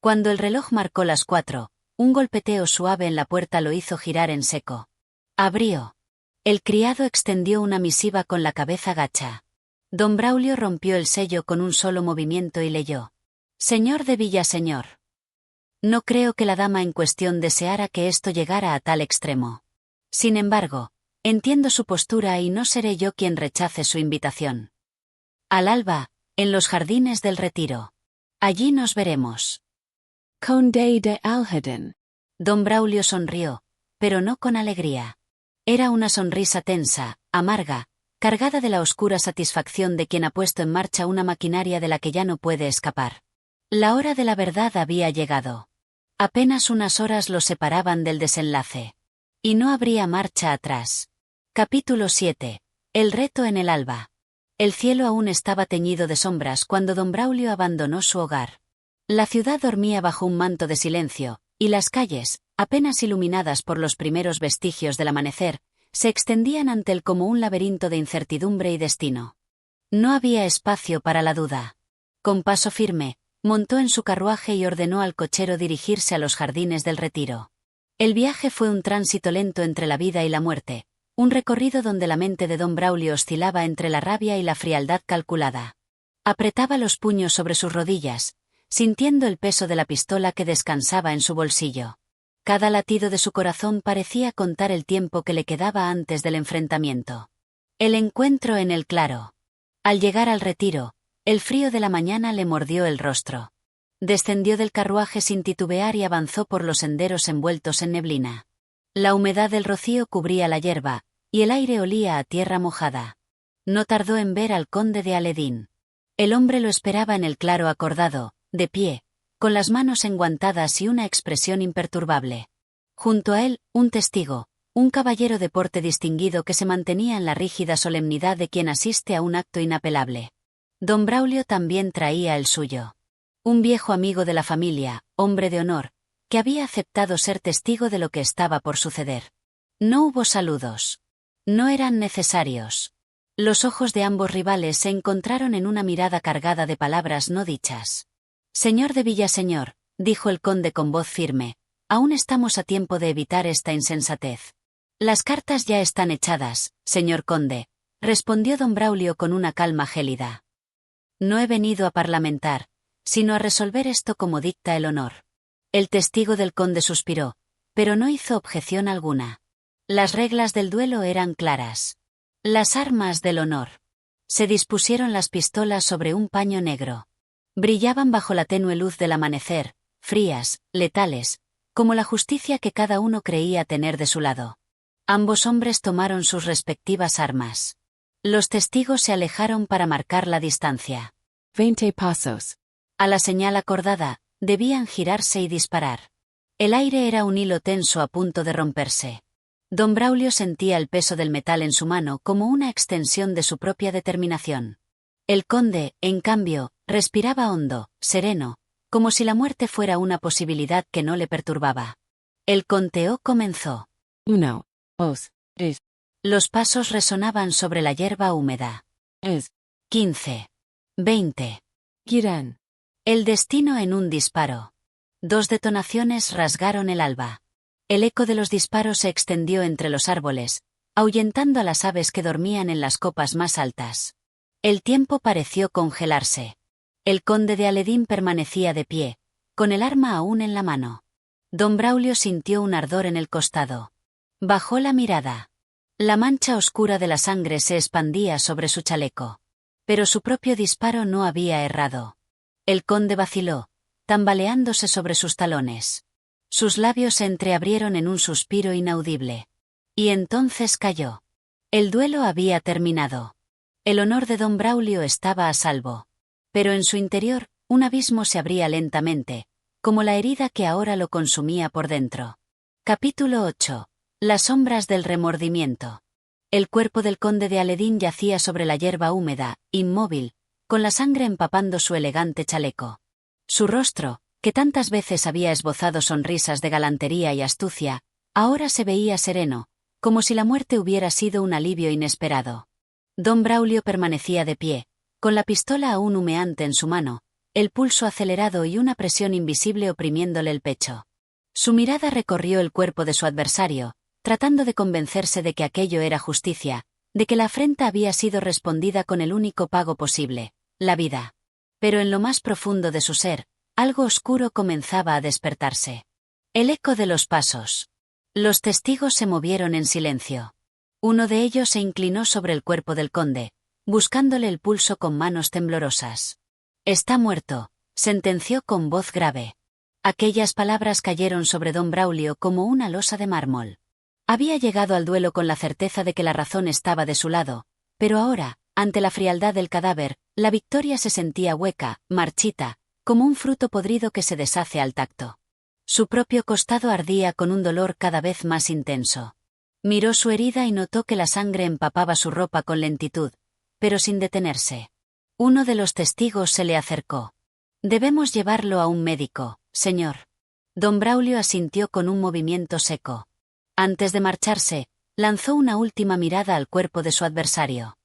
Cuando el reloj marcó las 4, un golpeteo suave en la puerta lo hizo girar en seco. Abrió. El criado extendió una misiva con la cabeza gacha. Don Braulio rompió el sello con un solo movimiento y leyó. Señor de Villaseñor. No creo que la dama en cuestión deseara que esto llegara a tal extremo. Sin embargo, entiendo su postura y no seré yo quien rechace su invitación. Al alba, en los jardines del Retiro. Allí nos veremos. Conde de Alheden. Don Braulio sonrió, pero no con alegría. Era una sonrisa tensa, amarga, cargada de la oscura satisfacción de quien ha puesto en marcha una maquinaria de la que ya no puede escapar. La hora de la verdad había llegado. Apenas unas horas lo separaban del desenlace. Y no habría marcha atrás. Capítulo 7. El reto en el alba. El cielo aún estaba teñido de sombras cuando don Braulio abandonó su hogar. La ciudad dormía bajo un manto de silencio, y las calles, apenas iluminadas por los primeros vestigios del amanecer, se extendían ante él como un laberinto de incertidumbre y destino. No había espacio para la duda. Con paso firme, montó en su carruaje y ordenó al cochero dirigirse a los jardines del Retiro. El viaje fue un tránsito lento entre la vida y la muerte, un recorrido donde la mente de don Braulio oscilaba entre la rabia y la frialdad calculada. Apretaba los puños sobre sus rodillas, sintiendo el peso de la pistola que descansaba en su bolsillo. Cada latido de su corazón parecía contar el tiempo que le quedaba antes del enfrentamiento. El encuentro en el claro. Al llegar al Retiro, el frío de la mañana le mordió el rostro. Descendió del carruaje sin titubear y avanzó por los senderos envueltos en neblina. La humedad del rocío cubría la hierba, y el aire olía a tierra mojada. No tardó en ver al conde de Aledín. El hombre lo esperaba en el claro acordado, de pie, con las manos enguantadas y una expresión imperturbable. Junto a él, un testigo, un caballero de porte distinguido que se mantenía en la rígida solemnidad de quien asiste a un acto inapelable. Don Braulio también traía el suyo. Un viejo amigo de la familia, hombre de honor, que había aceptado ser testigo de lo que estaba por suceder. No hubo saludos. No eran necesarios. Los ojos de ambos rivales se encontraron en una mirada cargada de palabras no dichas. Señor de Villaseñor, dijo el conde con voz firme, aún estamos a tiempo de evitar esta insensatez. Las cartas ya están echadas, señor conde, respondió don Braulio con una calma gélida. No he venido a parlamentar, sino a resolver esto como dicta el honor. El testigo del conde suspiró, pero no hizo objeción alguna. Las reglas del duelo eran claras. Las armas del honor. Se dispusieron las pistolas sobre un paño negro. Brillaban bajo la tenue luz del amanecer, frías, letales, como la justicia que cada uno creía tener de su lado. Ambos hombres tomaron sus respectivas armas. Los testigos se alejaron para marcar la distancia. 20 pasos. A la señal acordada, debían girarse y disparar. El aire era un hilo tenso a punto de romperse. Don Braulio sentía el peso del metal en su mano como una extensión de su propia determinación. El conde, en cambio, respiraba hondo, sereno, como si la muerte fuera una posibilidad que no le perturbaba. El conteo comenzó. 1, 2, 3. Los pasos resonaban sobre la hierba húmeda. 15. 20. Giran. El destino en un disparo. 2 detonaciones rasgaron el alba. El eco de los disparos se extendió entre los árboles, ahuyentando a las aves que dormían en las copas más altas. El tiempo pareció congelarse. El conde de Aledín permanecía de pie, con el arma aún en la mano. Don Braulio sintió un ardor en el costado. Bajó la mirada. La mancha oscura de la sangre se expandía sobre su chaleco. Pero su propio disparo no había errado. El conde vaciló, tambaleándose sobre sus talones. Sus labios se entreabrieron en un suspiro inaudible. Y entonces cayó. El duelo había terminado. El honor de don Braulio estaba a salvo. Pero en su interior, un abismo se abría lentamente, como la herida que ahora lo consumía por dentro. Capítulo 8. Las sombras del remordimiento. El cuerpo del conde de Aledín yacía sobre la hierba húmeda, inmóvil, con la sangre empapando su elegante chaleco. Su rostro, que tantas veces había esbozado sonrisas de galantería y astucia, ahora se veía sereno, como si la muerte hubiera sido un alivio inesperado. Don Braulio permanecía de pie, con la pistola aún humeante en su mano, el pulso acelerado y una presión invisible oprimiéndole el pecho. Su mirada recorrió el cuerpo de su adversario, tratando de convencerse de que aquello era justicia, de que la afrenta había sido respondida con el único pago posible, la vida. Pero en lo más profundo de su ser, algo oscuro comenzaba a despertarse. El eco de los pasos. Los testigos se movieron en silencio. Uno de ellos se inclinó sobre el cuerpo del conde, buscándole el pulso con manos temblorosas. «Está muerto», sentenció con voz grave. Aquellas palabras cayeron sobre don Braulio como una losa de mármol. Había llegado al duelo con la certeza de que la razón estaba de su lado, pero ahora, ante la frialdad del cadáver, la victoria se sentía hueca, marchita, como un fruto podrido que se deshace al tacto. Su propio costado ardía con un dolor cada vez más intenso. Miró su herida y notó que la sangre empapaba su ropa con lentitud, pero sin detenerse. Uno de los testigos se le acercó. «Debemos llevarlo a un médico, señor». Don Braulio asintió con un movimiento seco. Antes de marcharse, lanzó una última mirada al cuerpo de su adversario.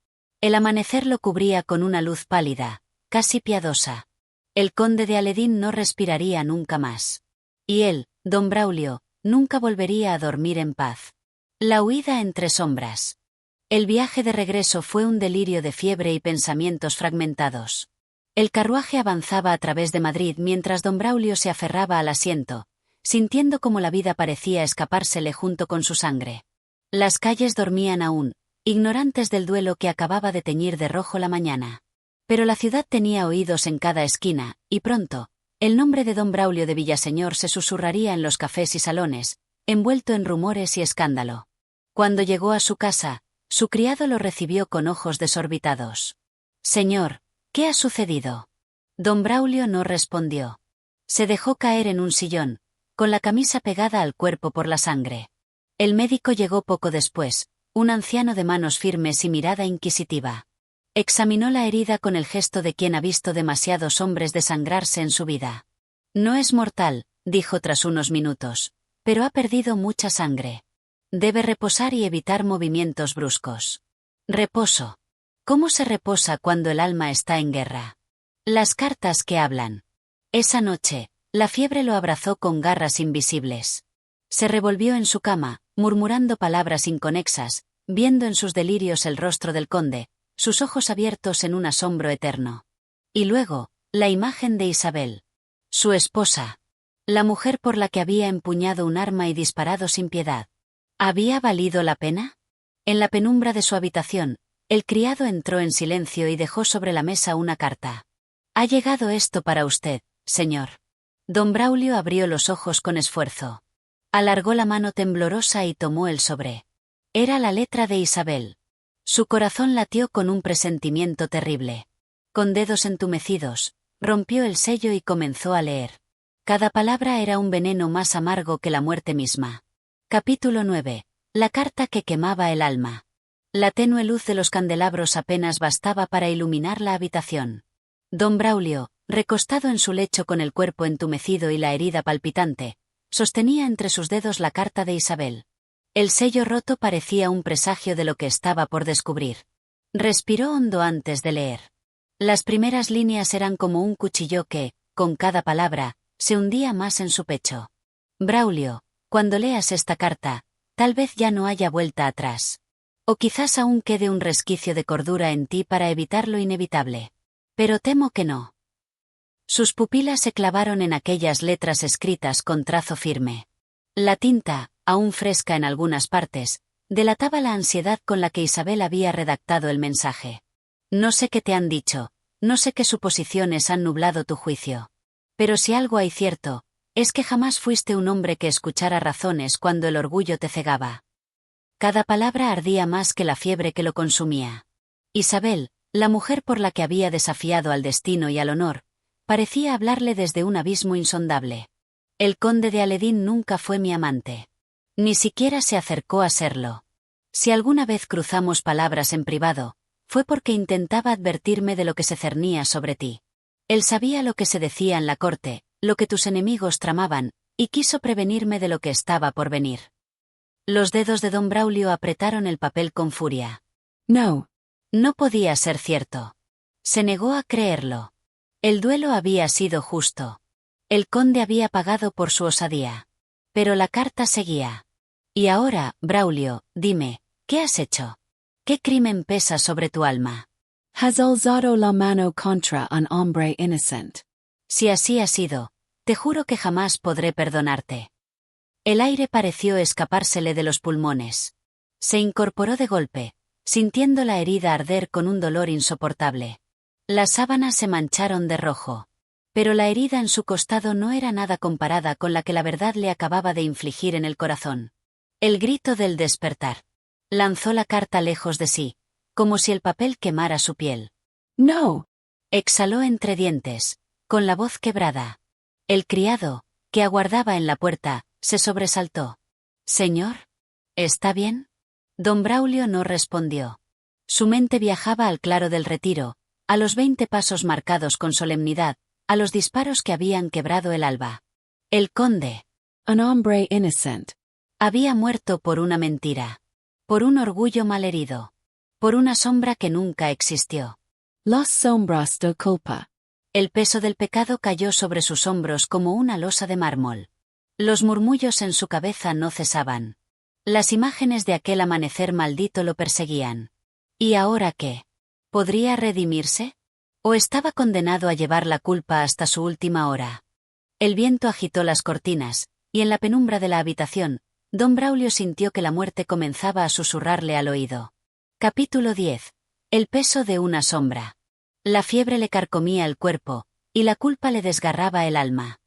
El amanecer lo cubría con una luz pálida, casi piadosa. El conde de Aledín no respiraría nunca más. Y él, don Braulio, nunca volvería a dormir en paz. La huida entre sombras. El viaje de regreso fue un delirio de fiebre y pensamientos fragmentados. El carruaje avanzaba a través de Madrid mientras don Braulio se aferraba al asiento, sintiendo como la vida parecía escapársele junto con su sangre. Las calles dormían aún, ignorantes del duelo que acababa de teñir de rojo la mañana. Pero la ciudad tenía oídos en cada esquina, y pronto, el nombre de don Braulio de Villaseñor se susurraría en los cafés y salones, envuelto en rumores y escándalo. Cuando llegó a su casa, su criado lo recibió con ojos desorbitados. «Señor, ¿qué ha sucedido?» Don Braulio no respondió. Se dejó caer en un sillón, con la camisa pegada al cuerpo por la sangre. El médico llegó poco después, un anciano de manos firmes y mirada inquisitiva. Examinó la herida con el gesto de quien ha visto demasiados hombres desangrarse en su vida. «No es mortal», dijo tras unos minutos, «pero ha perdido mucha sangre. Debe reposar y evitar movimientos bruscos». Reposo. ¿Cómo se reposa cuando el alma está en guerra? Las cartas que hablan. Esa noche, la fiebre lo abrazó con garras invisibles. Se revolvió en su cama, murmurando palabras inconexas, viendo en sus delirios el rostro del conde, sus ojos abiertos en un asombro eterno. Y luego, la imagen de Isabel. Su esposa. La mujer por la que había empuñado un arma y disparado sin piedad. ¿Había valido la pena? En la penumbra de su habitación, el criado entró en silencio y dejó sobre la mesa una carta. Ha llegado esto para usted, señor. Don Braulio abrió los ojos con esfuerzo. Alargó la mano temblorosa y tomó el sobre. Era la letra de Isabel. Su corazón latió con un presentimiento terrible. Con dedos entumecidos, rompió el sello y comenzó a leer. Cada palabra era un veneno más amargo que la muerte misma. Capítulo 9. La carta que quemaba el alma. La tenue luz de los candelabros apenas bastaba para iluminar la habitación. Don Braulio, recostado en su lecho con el cuerpo entumecido y la herida palpitante, sostenía entre sus dedos la carta de Isabel. El sello roto parecía un presagio de lo que estaba por descubrir. Respiró hondo antes de leer. Las primeras líneas eran como un cuchillo que, con cada palabra, se hundía más en su pecho. Braulio, cuando leas esta carta, tal vez ya no haya vuelta atrás. O quizás aún quede un resquicio de cordura en ti para evitar lo inevitable. Pero temo que no. Sus pupilas se clavaron en aquellas letras escritas con trazo firme. La tinta, aún fresca en algunas partes, delataba la ansiedad con la que Isabel había redactado el mensaje. No sé qué te han dicho, no sé qué suposiciones han nublado tu juicio. Pero si algo hay cierto, es que jamás fuiste un hombre que escuchara razones cuando el orgullo te cegaba. Cada palabra ardía más que la fiebre que lo consumía. Isabel, la mujer por la que había desafiado al destino y al honor, parecía hablarle desde un abismo insondable. El conde de Aledín nunca fue mi amante. Ni siquiera se acercó a serlo. Si alguna vez cruzamos palabras en privado, fue porque intentaba advertirme de lo que se cernía sobre ti. Él sabía lo que se decía en la corte, lo que tus enemigos tramaban, y quiso prevenirme de lo que estaba por venir. Los dedos de don Braulio apretaron el papel con furia. No. No podía ser cierto. Se negó a creerlo. El duelo había sido justo. El conde había pagado por su osadía. Pero la carta seguía. Y ahora, Braulio, dime, ¿qué has hecho? ¿Qué crimen pesa sobre tu alma? Has alzado la mano contra un hombre innocent. Si así ha sido, te juro que jamás podré perdonarte. El aire pareció escapársele de los pulmones. Se incorporó de golpe, sintiendo la herida arder con un dolor insoportable. Las sábanas se mancharon de rojo. Pero la herida en su costado no era nada comparada con la que la verdad le acababa de infligir en el corazón. El grito del despertar. Lanzó la carta lejos de sí, como si el papel quemara su piel. No. Exhaló entre dientes, con la voz quebrada. El criado, que aguardaba en la puerta, se sobresaltó. «Señor, ¿está bien?» Don Braulio no respondió. Su mente viajaba al claro del retiro, a los 20 pasos marcados con solemnidad, a los disparos que habían quebrado el alba. El conde. Un hombre innocent. Había muerto por una mentira. Por un orgullo malherido. Por una sombra que nunca existió. Las sombras de culpa. El peso del pecado cayó sobre sus hombros como una losa de mármol. Los murmullos en su cabeza no cesaban. Las imágenes de aquel amanecer maldito lo perseguían. ¿Y ahora qué? ¿Podría redimirse? ¿O estaba condenado a llevar la culpa hasta su última hora? El viento agitó las cortinas, y en la penumbra de la habitación, don Braulio sintió que la muerte comenzaba a susurrarle al oído. Capítulo 10. El peso de una sombra. La fiebre le carcomía el cuerpo, y la culpa le desgarraba el alma.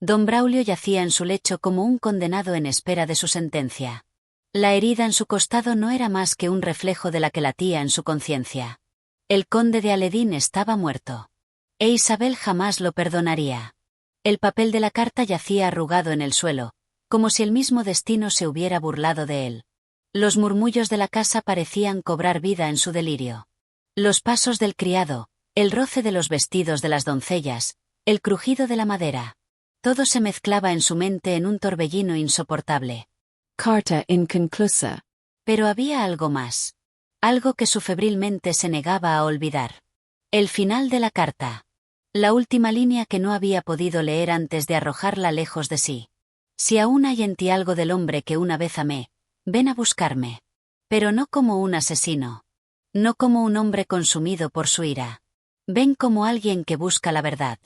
Don Braulio yacía en su lecho como un condenado en espera de su sentencia. La herida en su costado no era más que un reflejo de la que latía en su conciencia. El conde de Aledín estaba muerto. E Isabel jamás lo perdonaría. El papel de la carta yacía arrugado en el suelo, como si el mismo destino se hubiera burlado de él. Los murmullos de la casa parecían cobrar vida en su delirio. Los pasos del criado, el roce de los vestidos de las doncellas, el crujido de la madera. Todo se mezclaba en su mente en un torbellino insoportable. Carta inconclusa. Pero había algo más. Algo que su febril mente se negaba a olvidar. El final de la carta. La última línea que no había podido leer antes de arrojarla lejos de sí. Si aún hay en ti algo del hombre que una vez amé, ven a buscarme. Pero no como un asesino. No como un hombre consumido por su ira. Ven como alguien que busca la verdad.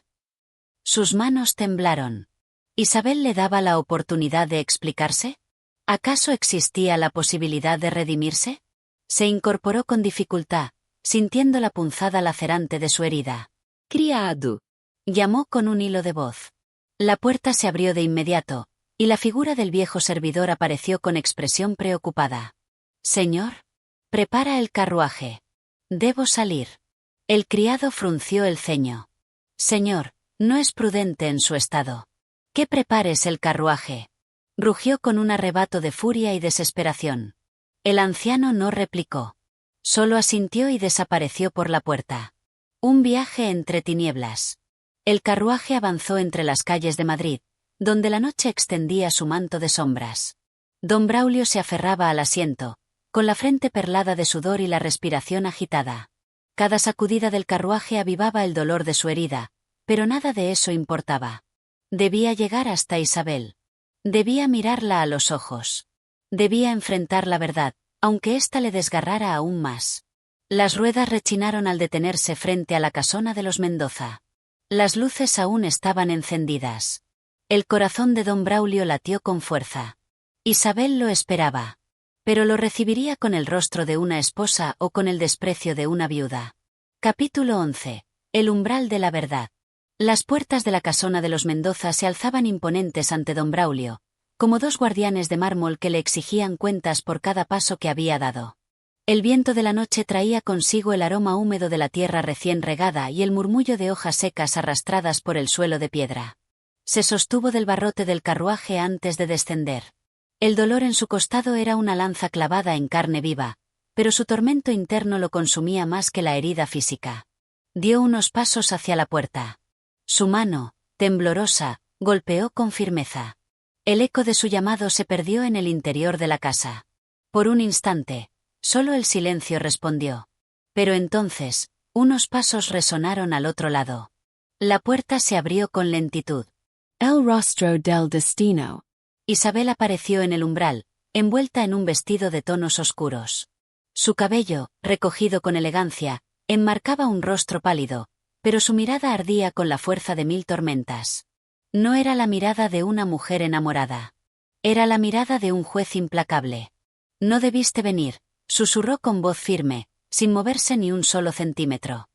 Sus manos temblaron. ¿Isabel le daba la oportunidad de explicarse? ¿Acaso existía la posibilidad de redimirse? Se incorporó con dificultad, sintiendo la punzada lacerante de su herida. Criado. Llamó con un hilo de voz. La puerta se abrió de inmediato, y la figura del viejo servidor apareció con expresión preocupada. Señor. Prepara el carruaje. Debo salir. El criado frunció el ceño. Señor, no es prudente en su estado. Que prepares el carruaje. Rugió con un arrebato de furia y desesperación. El anciano no replicó. Solo asintió y desapareció por la puerta. Un viaje entre tinieblas. El carruaje avanzó entre las calles de Madrid, donde la noche extendía su manto de sombras. Don Braulio se aferraba al asiento, con la frente perlada de sudor y la respiración agitada. Cada sacudida del carruaje avivaba el dolor de su herida, pero nada de eso importaba. Debía llegar hasta Isabel. Debía mirarla a los ojos. Debía enfrentar la verdad, aunque ésta le desgarrara aún más. Las ruedas rechinaron al detenerse frente a la casona de los Mendoza. Las luces aún estaban encendidas. El corazón de don Braulio latió con fuerza. Isabel lo esperaba. Pero lo recibiría con el rostro de una esposa o con el desprecio de una viuda. Capítulo 11. El umbral de la verdad. Las puertas de la casona de los Mendoza se alzaban imponentes ante don Braulio, como dos guardianes de mármol que le exigían cuentas por cada paso que había dado. El viento de la noche traía consigo el aroma húmedo de la tierra recién regada y el murmullo de hojas secas arrastradas por el suelo de piedra. Se sostuvo del barrote del carruaje antes de descender. El dolor en su costado era una lanza clavada en carne viva, pero su tormento interno lo consumía más que la herida física. Dio unos pasos hacia la puerta. Su mano, temblorosa, golpeó con firmeza. El eco de su llamado se perdió en el interior de la casa. Por un instante, solo el silencio respondió. Pero entonces, unos pasos resonaron al otro lado. La puerta se abrió con lentitud. El rostro del destino. Isabel apareció en el umbral, envuelta en un vestido de tonos oscuros. Su cabello, recogido con elegancia, enmarcaba un rostro pálido, pero su mirada ardía con la fuerza de 1000 tormentas. No era la mirada de una mujer enamorada. Era la mirada de un juez implacable. No debiste venir, susurró con voz firme, sin moverse ni un solo centímetro.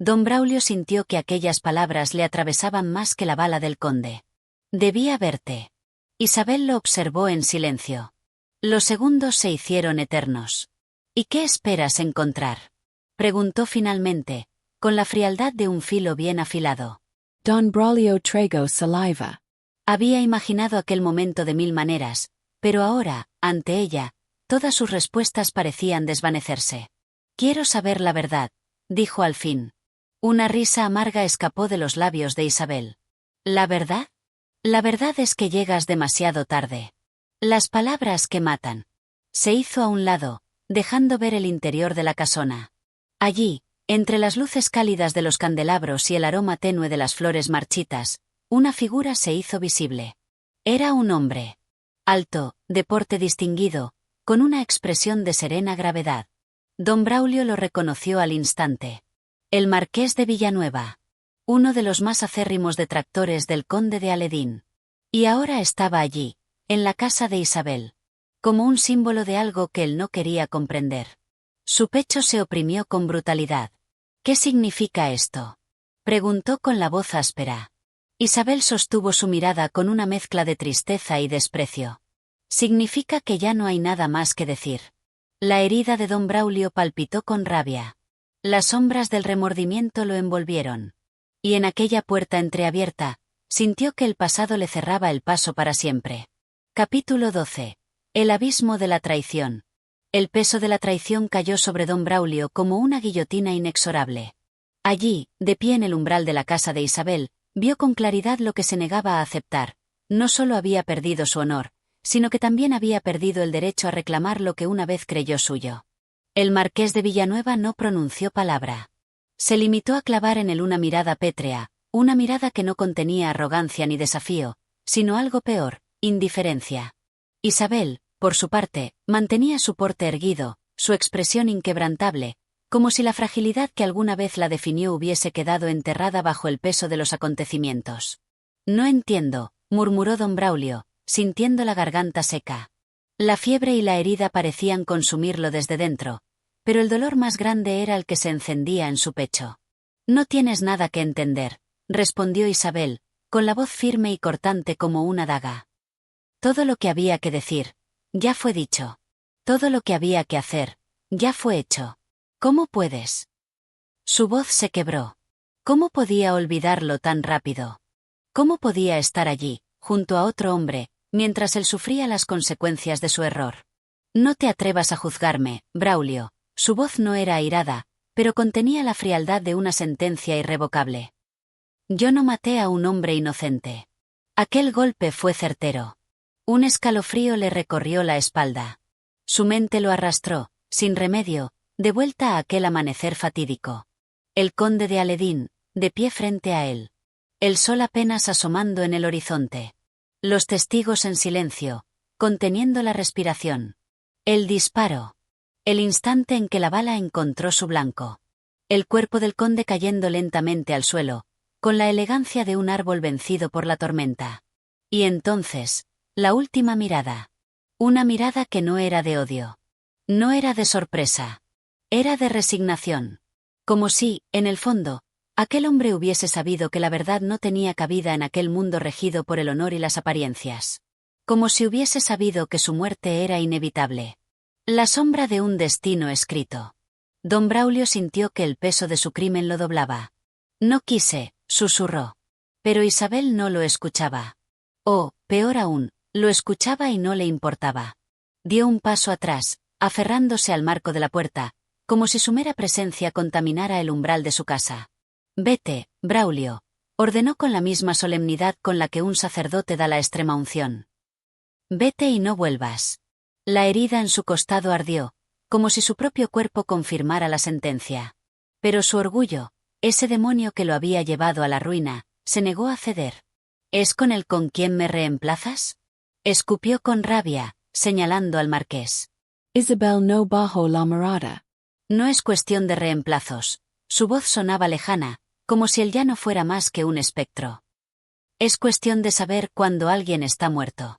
Don Braulio sintió que aquellas palabras le atravesaban más que la bala del conde. Debía verte. Isabel lo observó en silencio. Los segundos se hicieron eternos. ¿Y qué esperas encontrar? Preguntó finalmente, con la frialdad de un filo bien afilado. Don Braulio tragó saliva. Había imaginado aquel momento de 1000 maneras, pero ahora, ante ella, todas sus respuestas parecían desvanecerse. Quiero saber la verdad, dijo al fin. Una risa amarga escapó de los labios de Isabel. ¿La verdad? La verdad es que llegas demasiado tarde. Las palabras que matan. Se hizo a un lado, dejando ver el interior de la casona. Allí, entre las luces cálidas de los candelabros y el aroma tenue de las flores marchitas, una figura se hizo visible. Era un hombre. Alto, de porte distinguido, con una expresión de serena gravedad. Don Braulio lo reconoció al instante. El marqués de Villanueva. Uno de los más acérrimos detractores del conde de Aledín. Y ahora estaba allí, en la casa de Isabel. Como un símbolo de algo que él no quería comprender. Su pecho se oprimió con brutalidad. ¿Qué significa esto? Preguntó con la voz áspera. Isabel sostuvo su mirada con una mezcla de tristeza y desprecio. Significa que ya no hay nada más que decir. La herida de don Braulio palpitó con rabia. Las sombras del remordimiento lo envolvieron. Y en aquella puerta entreabierta, sintió que el pasado le cerraba el paso para siempre. Capítulo 12. El abismo de la traición. El peso de la traición cayó sobre don Braulio como una guillotina inexorable. Allí, de pie en el umbral de la casa de Isabel, vio con claridad lo que se negaba a aceptar. No solo había perdido su honor, sino que también había perdido el derecho a reclamar lo que una vez creyó suyo. El marqués de Villanueva no pronunció palabra. Se limitó a clavar en él una mirada pétrea, una mirada que no contenía arrogancia ni desafío, sino algo peor, indiferencia. Isabel, por su parte, mantenía su porte erguido, su expresión inquebrantable, como si la fragilidad que alguna vez la definió hubiese quedado enterrada bajo el peso de los acontecimientos. No entiendo, murmuró don Braulio, sintiendo la garganta seca. La fiebre y la herida parecían consumirlo desde dentro, pero el dolor más grande era el que se encendía en su pecho. No tienes nada que entender, respondió Isabel, con la voz firme y cortante como una daga. Todo lo que había que decir, ya fue dicho. Todo lo que había que hacer, ya fue hecho. ¿Cómo puedes? Su voz se quebró. ¿Cómo podía olvidarlo tan rápido? ¿Cómo podía estar allí, junto a otro hombre, mientras él sufría las consecuencias de su error? No te atrevas a juzgarme, Braulio. Su voz no era airada, pero contenía la frialdad de una sentencia irrevocable. Yo no maté a un hombre inocente. Aquel golpe fue certero. Un escalofrío le recorrió la espalda. Su mente lo arrastró, sin remedio, de vuelta a aquel amanecer fatídico. El conde de Aledín, de pie frente a él. El sol apenas asomando en el horizonte. Los testigos en silencio, conteniendo la respiración. El disparo. El instante en que la bala encontró su blanco. El cuerpo del conde cayendo lentamente al suelo, con la elegancia de un árbol vencido por la tormenta. Y entonces, la última mirada. Una mirada que no era de odio. No era de sorpresa. Era de resignación. Como si, en el fondo, aquel hombre hubiese sabido que la verdad no tenía cabida en aquel mundo regido por el honor y las apariencias. Como si hubiese sabido que su muerte era inevitable. La sombra de un destino escrito. Don Braulio sintió que el peso de su crimen lo doblaba. No quise, susurró. Pero Isabel no lo escuchaba. O, peor aún, lo escuchaba y no le importaba. Dio un paso atrás, aferrándose al marco de la puerta, como si su mera presencia contaminara el umbral de su casa. Vete, Braulio, ordenó con la misma solemnidad con la que un sacerdote da la extremaunción. Vete y no vuelvas. La herida en su costado ardió, como si su propio cuerpo confirmara la sentencia. Pero su orgullo, ese demonio que lo había llevado a la ruina, se negó a ceder. ¿Es con él con quien me reemplazas? Escupió con rabia, señalando al marqués. Isabel no bajo la mirada. No es cuestión de reemplazos. Su voz sonaba lejana, como si él ya no fuera más que un espectro. Es cuestión de saber cuándo alguien está muerto.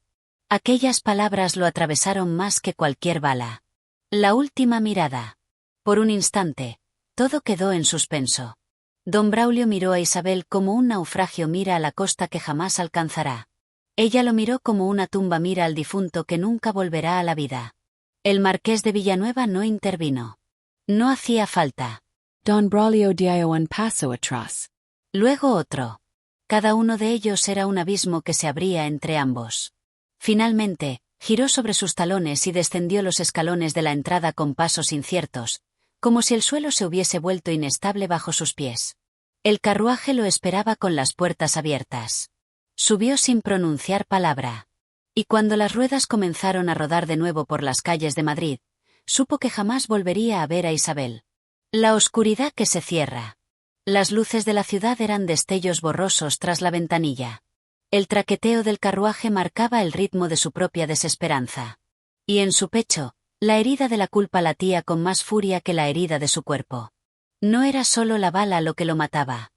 Aquellas palabras lo atravesaron más que cualquier bala. La última mirada. Por un instante, todo quedó en suspenso. Don Braulio miró a Isabel como un naufragio mira a la costa que jamás alcanzará. Ella lo miró como una tumba mira al difunto que nunca volverá a la vida. El marqués de Villanueva no intervino. No hacía falta. Don Braulio dio un paso atrás. Luego otro. Cada uno de ellos era un abismo que se abría entre ambos. Finalmente, giró sobre sus talones y descendió los escalones de la entrada con pasos inciertos, como si el suelo se hubiese vuelto inestable bajo sus pies. El carruaje lo esperaba con las puertas abiertas. Subió sin pronunciar palabra. Y cuando las ruedas comenzaron a rodar de nuevo por las calles de Madrid, supo que jamás volvería a ver a Isabel. La oscuridad que se cierra. Las luces de la ciudad eran destellos borrosos tras la ventanilla. El traqueteo del carruaje marcaba el ritmo de su propia desesperanza. Y en su pecho, la herida de la culpa latía con más furia que la herida de su cuerpo. No era solo la bala lo que lo mataba.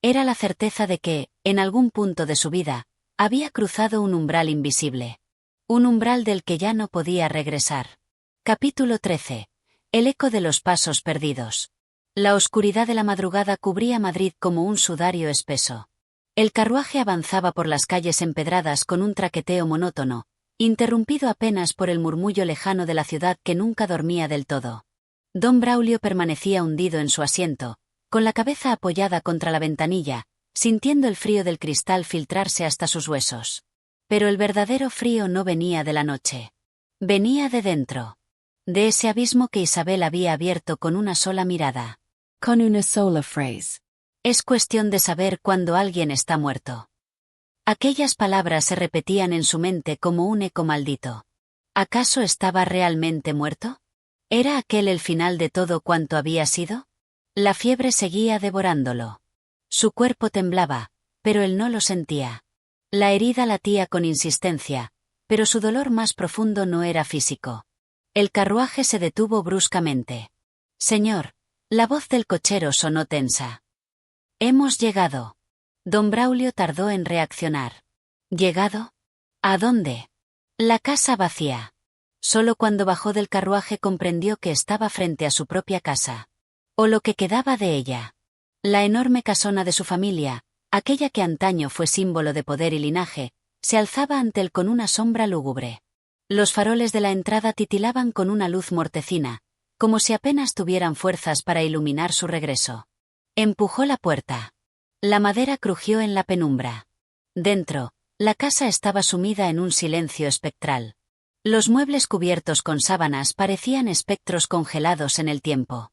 Era la certeza de que, en algún punto de su vida, había cruzado un umbral invisible. Un umbral del que ya no podía regresar. Capítulo 13. El eco de los pasos perdidos. La oscuridad de la madrugada cubría Madrid como un sudario espeso. El carruaje avanzaba por las calles empedradas con un traqueteo monótono, interrumpido apenas por el murmullo lejano de la ciudad que nunca dormía del todo. Don Braulio permanecía hundido en su asiento, con la cabeza apoyada contra la ventanilla, sintiendo el frío del cristal filtrarse hasta sus huesos. Pero el verdadero frío no venía de la noche. Venía de dentro. De ese abismo que Isabel había abierto con una sola mirada. Con una sola frase. Es cuestión de saber cuándo alguien está muerto. Aquellas palabras se repetían en su mente como un eco maldito. ¿Acaso estaba realmente muerto? ¿Era aquel el final de todo cuanto había sido? La fiebre seguía devorándolo. Su cuerpo temblaba, pero él no lo sentía. La herida latía con insistencia, pero su dolor más profundo no era físico. El carruaje se detuvo bruscamente. Señor, la voz del cochero sonó tensa. Hemos llegado. Don Braulio tardó en reaccionar. ¿Llegado? ¿A dónde? La casa vacía. Solo cuando bajó del carruaje comprendió que estaba frente a su propia casa. O lo que quedaba de ella. La enorme casona de su familia, aquella que antaño fue símbolo de poder y linaje, se alzaba ante él con una sombra lúgubre. Los faroles de la entrada titilaban con una luz mortecina, como si apenas tuvieran fuerzas para iluminar su regreso. Empujó la puerta. La madera crujió en la penumbra. Dentro, la casa estaba sumida en un silencio espectral. Los muebles cubiertos con sábanas parecían espectros congelados en el tiempo.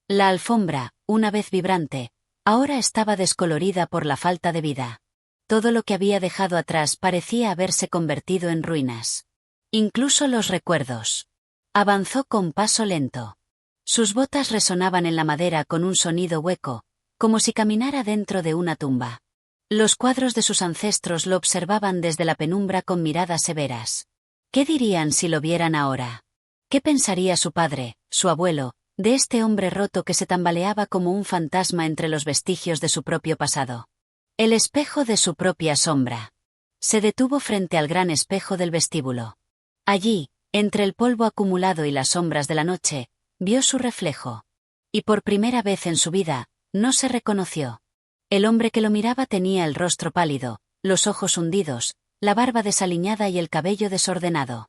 La alfombra, una vez vibrante, ahora estaba descolorida por la falta de vida. Todo lo que había dejado atrás parecía haberse convertido en ruinas. Incluso los recuerdos. Avanzó con paso lento. Sus botas resonaban en la madera con un sonido hueco, como si caminara dentro de una tumba. Los cuadros de sus ancestros lo observaban desde la penumbra con miradas severas. ¿Qué dirían si lo vieran ahora? ¿Qué pensaría su padre, su abuelo, de este hombre roto que se tambaleaba como un fantasma entre los vestigios de su propio pasado? El espejo de su propia sombra. Se detuvo frente al gran espejo del vestíbulo. Allí, entre el polvo acumulado y las sombras de la noche, vio su reflejo. Y por primera vez en su vida, no se reconoció. El hombre que lo miraba tenía el rostro pálido, los ojos hundidos, la barba desaliñada y el cabello desordenado.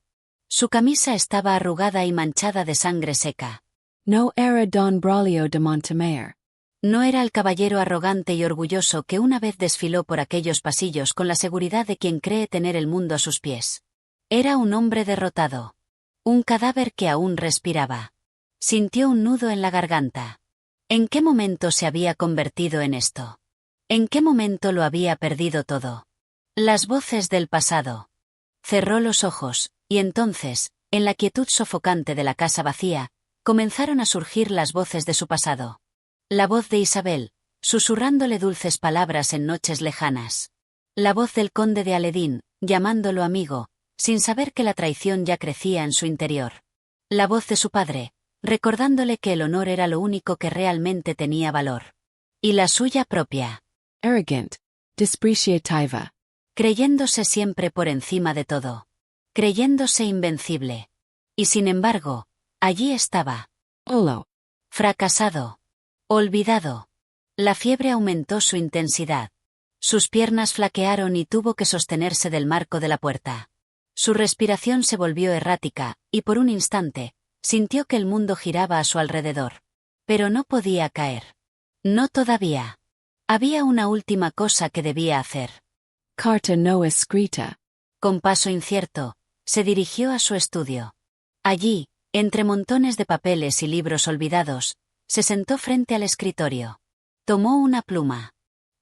Su camisa estaba arrugada y manchada de sangre seca. No era Don Braulio de Montemayor. No era el caballero arrogante y orgulloso que una vez desfiló por aquellos pasillos con la seguridad de quien cree tener el mundo a sus pies. Era un hombre derrotado. Un cadáver que aún respiraba. Sintió un nudo en la garganta. ¿En qué momento se había convertido en esto? ¿En qué momento lo había perdido todo? Las voces del pasado. Cerró los ojos, y entonces, en la quietud sofocante de la casa vacía, comenzaron a surgir las voces de su pasado. La voz de Isabel, susurrándole dulces palabras en noches lejanas. La voz del conde de Aledín, llamándolo amigo, sin saber que la traición ya crecía en su interior. La voz de su padre, recordándole que el honor era lo único que realmente tenía valor. Y la suya propia. Arrogant, despreciativa. Creyéndose siempre por encima de todo. Creyéndose invencible. Y sin embargo, allí estaba. Olo. Fracasado. Olvidado. La fiebre aumentó su intensidad. Sus piernas flaquearon y tuvo que sostenerse del marco de la puerta. Su respiración se volvió errática, y por un instante, sintió que el mundo giraba a su alrededor. Pero no podía caer. No todavía. Había una última cosa que debía hacer. Carta no escrita. Con paso incierto, se dirigió a su estudio. Allí, entre montones de papeles y libros olvidados, se sentó frente al escritorio. Tomó una pluma.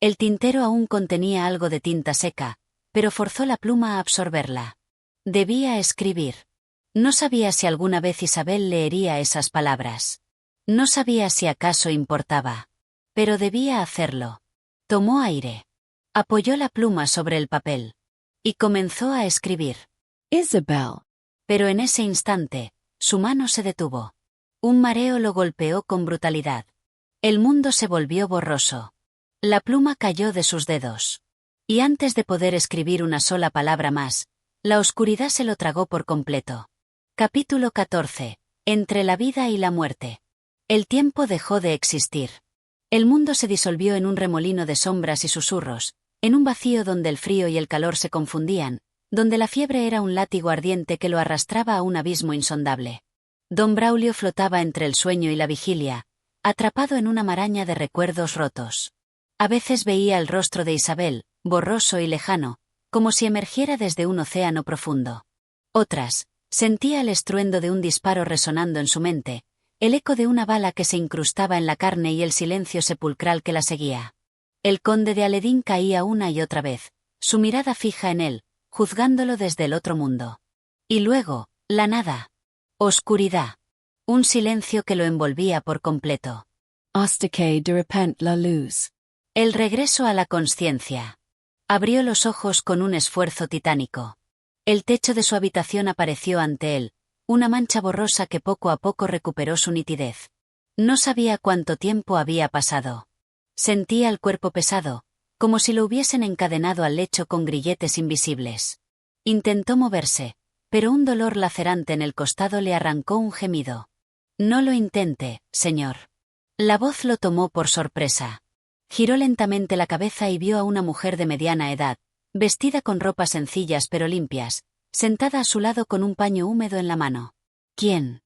El tintero aún contenía algo de tinta seca, pero forzó la pluma a absorberla. Debía escribir. No sabía si alguna vez Isabel leería esas palabras. No sabía si acaso importaba. Pero debía hacerlo. Tomó aire. Apoyó la pluma sobre el papel. Y comenzó a escribir. Isabel. Pero en ese instante, su mano se detuvo. Un mareo lo golpeó con brutalidad. El mundo se volvió borroso. La pluma cayó de sus dedos. Y antes de poder escribir una sola palabra más, la oscuridad se lo tragó por completo. Capítulo 14. Entre la vida y la muerte. El tiempo dejó de existir. El mundo se disolvió en un remolino de sombras y susurros, en un vacío donde el frío y el calor se confundían, donde la fiebre era un látigo ardiente que lo arrastraba a un abismo insondable. Don Braulio flotaba entre el sueño y la vigilia, atrapado en una maraña de recuerdos rotos. A veces veía el rostro de Isabel, borroso y lejano, como si emergiera desde un océano profundo. Otras, sentía el estruendo de un disparo resonando en su mente, el eco de una bala que se incrustaba en la carne y el silencio sepulcral que la seguía. El conde de Aledín caía una y otra vez, su mirada fija en él, juzgándolo desde el otro mundo. Y luego, la nada. Oscuridad. Un silencio que lo envolvía por completo. Hasta que de repente la luz. El regreso a la consciencia. Abrió los ojos con un esfuerzo titánico. El techo de su habitación apareció ante él, una mancha borrosa que poco a poco recuperó su nitidez. No sabía cuánto tiempo había pasado. Sentía el cuerpo pesado, como si lo hubiesen encadenado al lecho con grilletes invisibles. Intentó moverse, pero un dolor lacerante en el costado le arrancó un gemido. No lo intente, señor. La voz lo tomó por sorpresa. Giró lentamente la cabeza y vio a una mujer de mediana edad, vestida con ropas sencillas pero limpias, sentada a su lado con un paño húmedo en la mano. ¿Quién?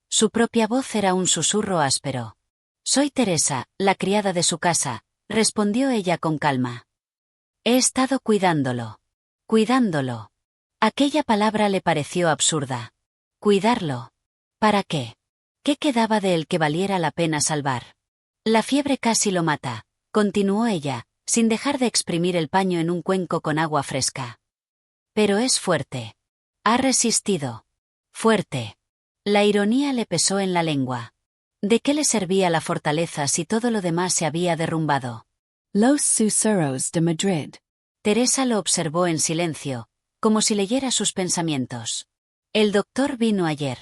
Su propia voz era un susurro áspero. Soy Teresa, la criada de su casa, respondió ella con calma. He estado cuidándolo. Cuidándolo. Aquella palabra le pareció absurda. ¿Cuidarlo? ¿Para qué? ¿Qué quedaba de él que valiera la pena salvar? La fiebre casi lo mata, continuó ella, sin dejar de exprimir el paño en un cuenco con agua fresca. Pero es fuerte. Ha resistido. Fuerte. La ironía le pesó en la lengua. ¿De qué le servía la fortaleza si todo lo demás se había derrumbado? Los Susurros de Madrid. Teresa lo observó en silencio, como si leyera sus pensamientos. El doctor vino ayer.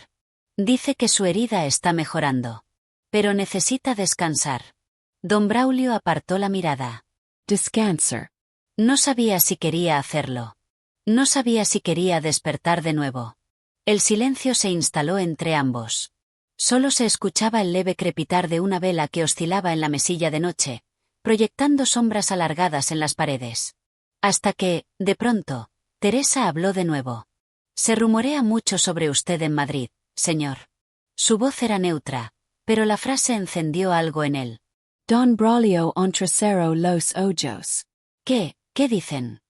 Dice que su herida está mejorando. Pero necesita descansar. Don Braulio apartó la mirada. Descanser. No sabía si quería hacerlo. No sabía si quería despertar de nuevo. El silencio se instaló entre ambos. Solo se escuchaba el leve crepitar de una vela que oscilaba en la mesilla de noche, proyectando sombras alargadas en las paredes. Hasta que, de pronto, Teresa habló de nuevo. Se rumorea mucho sobre usted en Madrid, señor. Su voz era neutra, pero la frase encendió algo en él. Don Braulio Ontrasero los Ojos. ¿Qué dicen?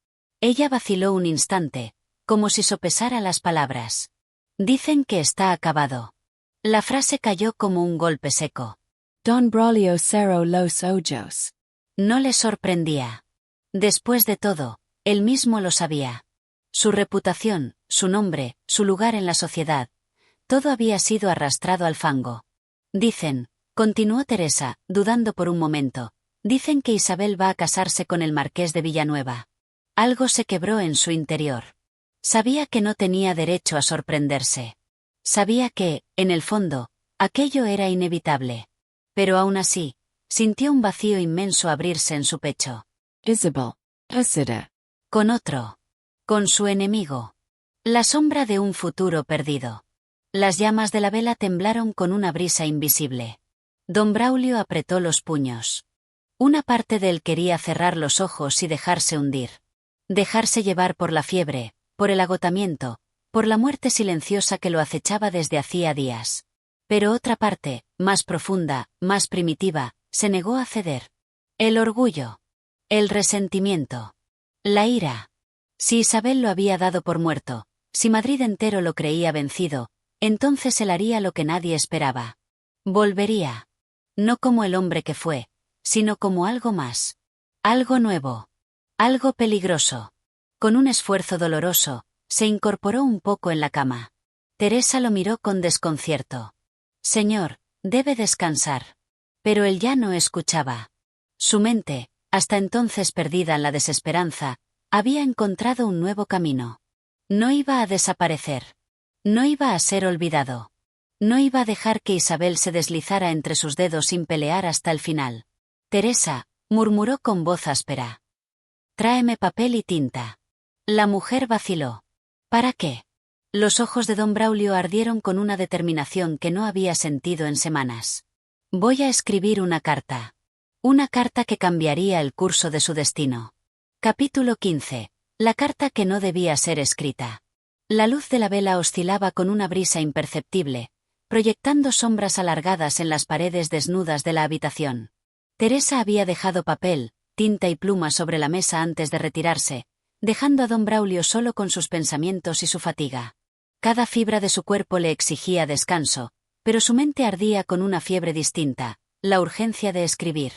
Ella vaciló un instante, como si sopesara las palabras. Dicen que está acabado. La frase cayó como un golpe seco. Don Braulio cerró los ojos. No le sorprendía. Después de todo, él mismo lo sabía. Su reputación, su nombre, su lugar en la sociedad, todo había sido arrastrado al fango. Dicen, continuó Teresa, dudando por un momento, dicen que Isabel va a casarse con el marqués de Villanueva. Algo se quebró en su interior. Sabía que no tenía derecho a sorprenderse. Sabía que, en el fondo, aquello era inevitable. Pero aún así, sintió un vacío inmenso abrirse en su pecho. Isabel. Isida. Con otro. Con su enemigo. La sombra de un futuro perdido. Las llamas de la vela temblaron con una brisa invisible. Don Braulio apretó los puños. Una parte de él quería cerrar los ojos y dejarse hundir. Dejarse llevar por la fiebre, por el agotamiento, por la muerte silenciosa que lo acechaba desde hacía días. Pero otra parte, más profunda, más primitiva, se negó a ceder. El orgullo. El resentimiento. La ira. Si Isabel lo había dado por muerto, si Madrid entero lo creía vencido, entonces él haría lo que nadie esperaba. Volvería. No como el hombre que fue, sino como algo más. Algo nuevo. Algo peligroso. Con un esfuerzo doloroso, se incorporó un poco en la cama. Teresa lo miró con desconcierto. Señor, debe descansar. Pero él ya no escuchaba. Su mente, hasta entonces perdida en la desesperanza, había encontrado un nuevo camino. No iba a desaparecer. No iba a ser olvidado. No iba a dejar que Isabel se deslizara entre sus dedos sin pelear hasta el final. Teresa, murmuró con voz áspera. Tráeme papel y tinta. La mujer vaciló. ¿Para qué? Los ojos de don Braulio ardieron con una determinación que no había sentido en semanas. Voy a escribir una carta. Una carta que cambiaría el curso de su destino. Capítulo 15. La carta que no debía ser escrita. La luz de la vela oscilaba con una brisa imperceptible, proyectando sombras alargadas en las paredes desnudas de la habitación. Teresa había dejado papel, tinta y pluma sobre la mesa antes de retirarse, dejando a don Braulio solo con sus pensamientos y su fatiga. Cada fibra de su cuerpo le exigía descanso, pero su mente ardía con una fiebre distinta, la urgencia de escribir.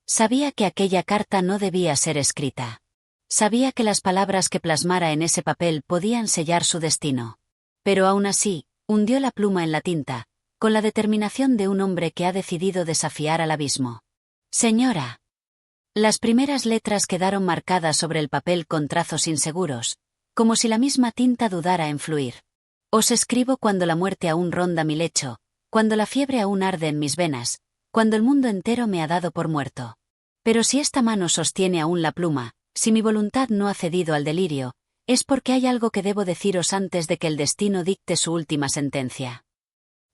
Sabía que aquella carta no debía ser escrita. Sabía que las palabras que plasmara en ese papel podían sellar su destino. Pero aún así, hundió la pluma en la tinta, con la determinación de un hombre que ha decidido desafiar al abismo. Señora. Las primeras letras quedaron marcadas sobre el papel con trazos inseguros, como si la misma tinta dudara en fluir. Os escribo cuando la muerte aún ronda mi lecho, cuando la fiebre aún arde en mis venas, cuando el mundo entero me ha dado por muerto. Pero si esta mano sostiene aún la pluma, si mi voluntad no ha cedido al delirio, es porque hay algo que debo deciros antes de que el destino dicte su última sentencia.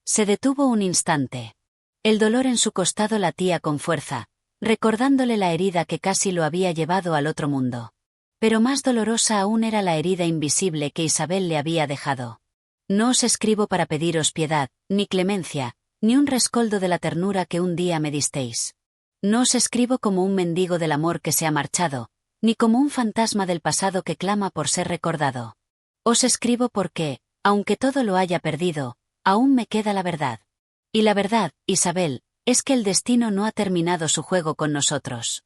Se detuvo un instante. El dolor en su costado latía con fuerza, recordándole la herida que casi lo había llevado al otro mundo. Pero más dolorosa aún era la herida invisible que Isabel le había dejado. No os escribo para pediros piedad, ni clemencia, ni un rescoldo de la ternura que un día me disteis. No os escribo como un mendigo del amor que se ha marchado, ni como un fantasma del pasado que clama por ser recordado. Os escribo porque, aunque todo lo haya perdido, aún me queda la verdad. Y la verdad, Isabel, es que el destino no ha terminado su juego con nosotros.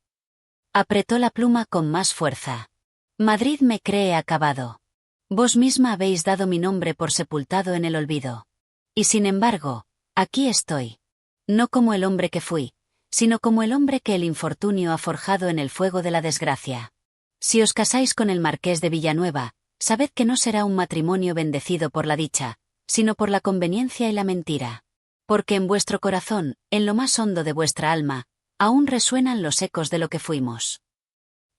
Apretó la pluma con más fuerza. Madrid me cree acabado. Vos misma habéis dado mi nombre por sepultado en el olvido. Y sin embargo, aquí estoy. No como el hombre que fui, sino como el hombre que el infortunio ha forjado en el fuego de la desgracia. Si os casáis con el marqués de Villanueva, sabed que no será un matrimonio bendecido por la dicha, sino por la conveniencia y la mentira. Porque en vuestro corazón, en lo más hondo de vuestra alma, aún resuenan los ecos de lo que fuimos.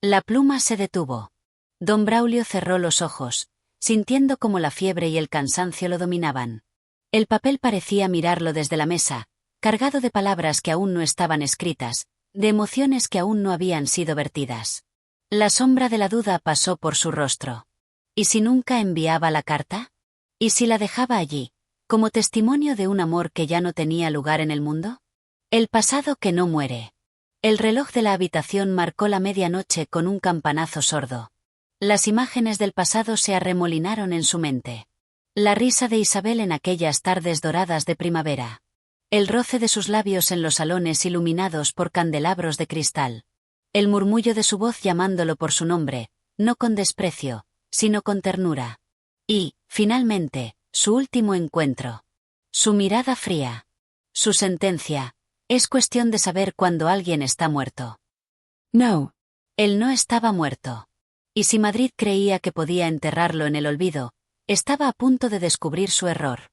La pluma se detuvo. Don Braulio cerró los ojos, sintiendo como la fiebre y el cansancio lo dominaban. El papel parecía mirarlo desde la mesa, cargado de palabras que aún no estaban escritas, de emociones que aún no habían sido vertidas. La sombra de la duda pasó por su rostro. ¿Y si nunca enviaba la carta? ¿Y si la dejaba allí, como testimonio de un amor que ya no tenía lugar en el mundo? El pasado que no muere. El reloj de la habitación marcó la medianoche con un campanazo sordo. Las imágenes del pasado se arremolinaron en su mente. La risa de Isabel en aquellas tardes doradas de primavera. El roce de sus labios en los salones iluminados por candelabros de cristal. El murmullo de su voz llamándolo por su nombre, no con desprecio, sino con ternura. Y, finalmente, su último encuentro. Su mirada fría. Su sentencia: es cuestión de saber cuándo alguien está muerto. No. Él no estaba muerto. Y si Madrid creía que podía enterrarlo en el olvido, estaba a punto de descubrir su error.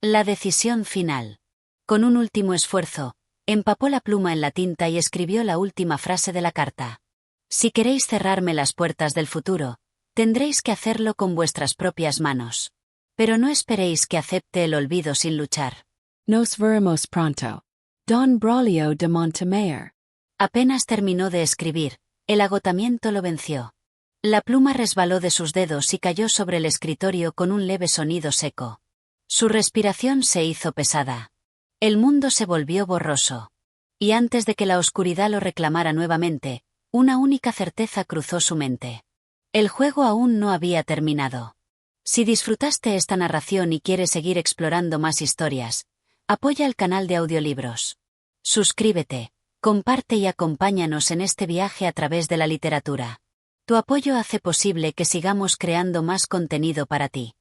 La decisión final. Con un último esfuerzo, empapó la pluma en la tinta y escribió la última frase de la carta. Si queréis cerrarme las puertas del futuro, tendréis que hacerlo con vuestras propias manos. Pero no esperéis que acepte el olvido sin luchar. Nos veremos pronto. Don Braulio de Montemayor. Apenas terminó de escribir, el agotamiento lo venció. La pluma resbaló de sus dedos y cayó sobre el escritorio con un leve sonido seco. Su respiración se hizo pesada. El mundo se volvió borroso. Y antes de que la oscuridad lo reclamara nuevamente, una única certeza cruzó su mente. El juego aún no había terminado. Si disfrutaste esta narración y quieres seguir explorando más historias, apoya el canal de audiolibros. Suscríbete, comparte y acompáñanos en este viaje a través de la literatura. Tu apoyo hace posible que sigamos creando más contenido para ti.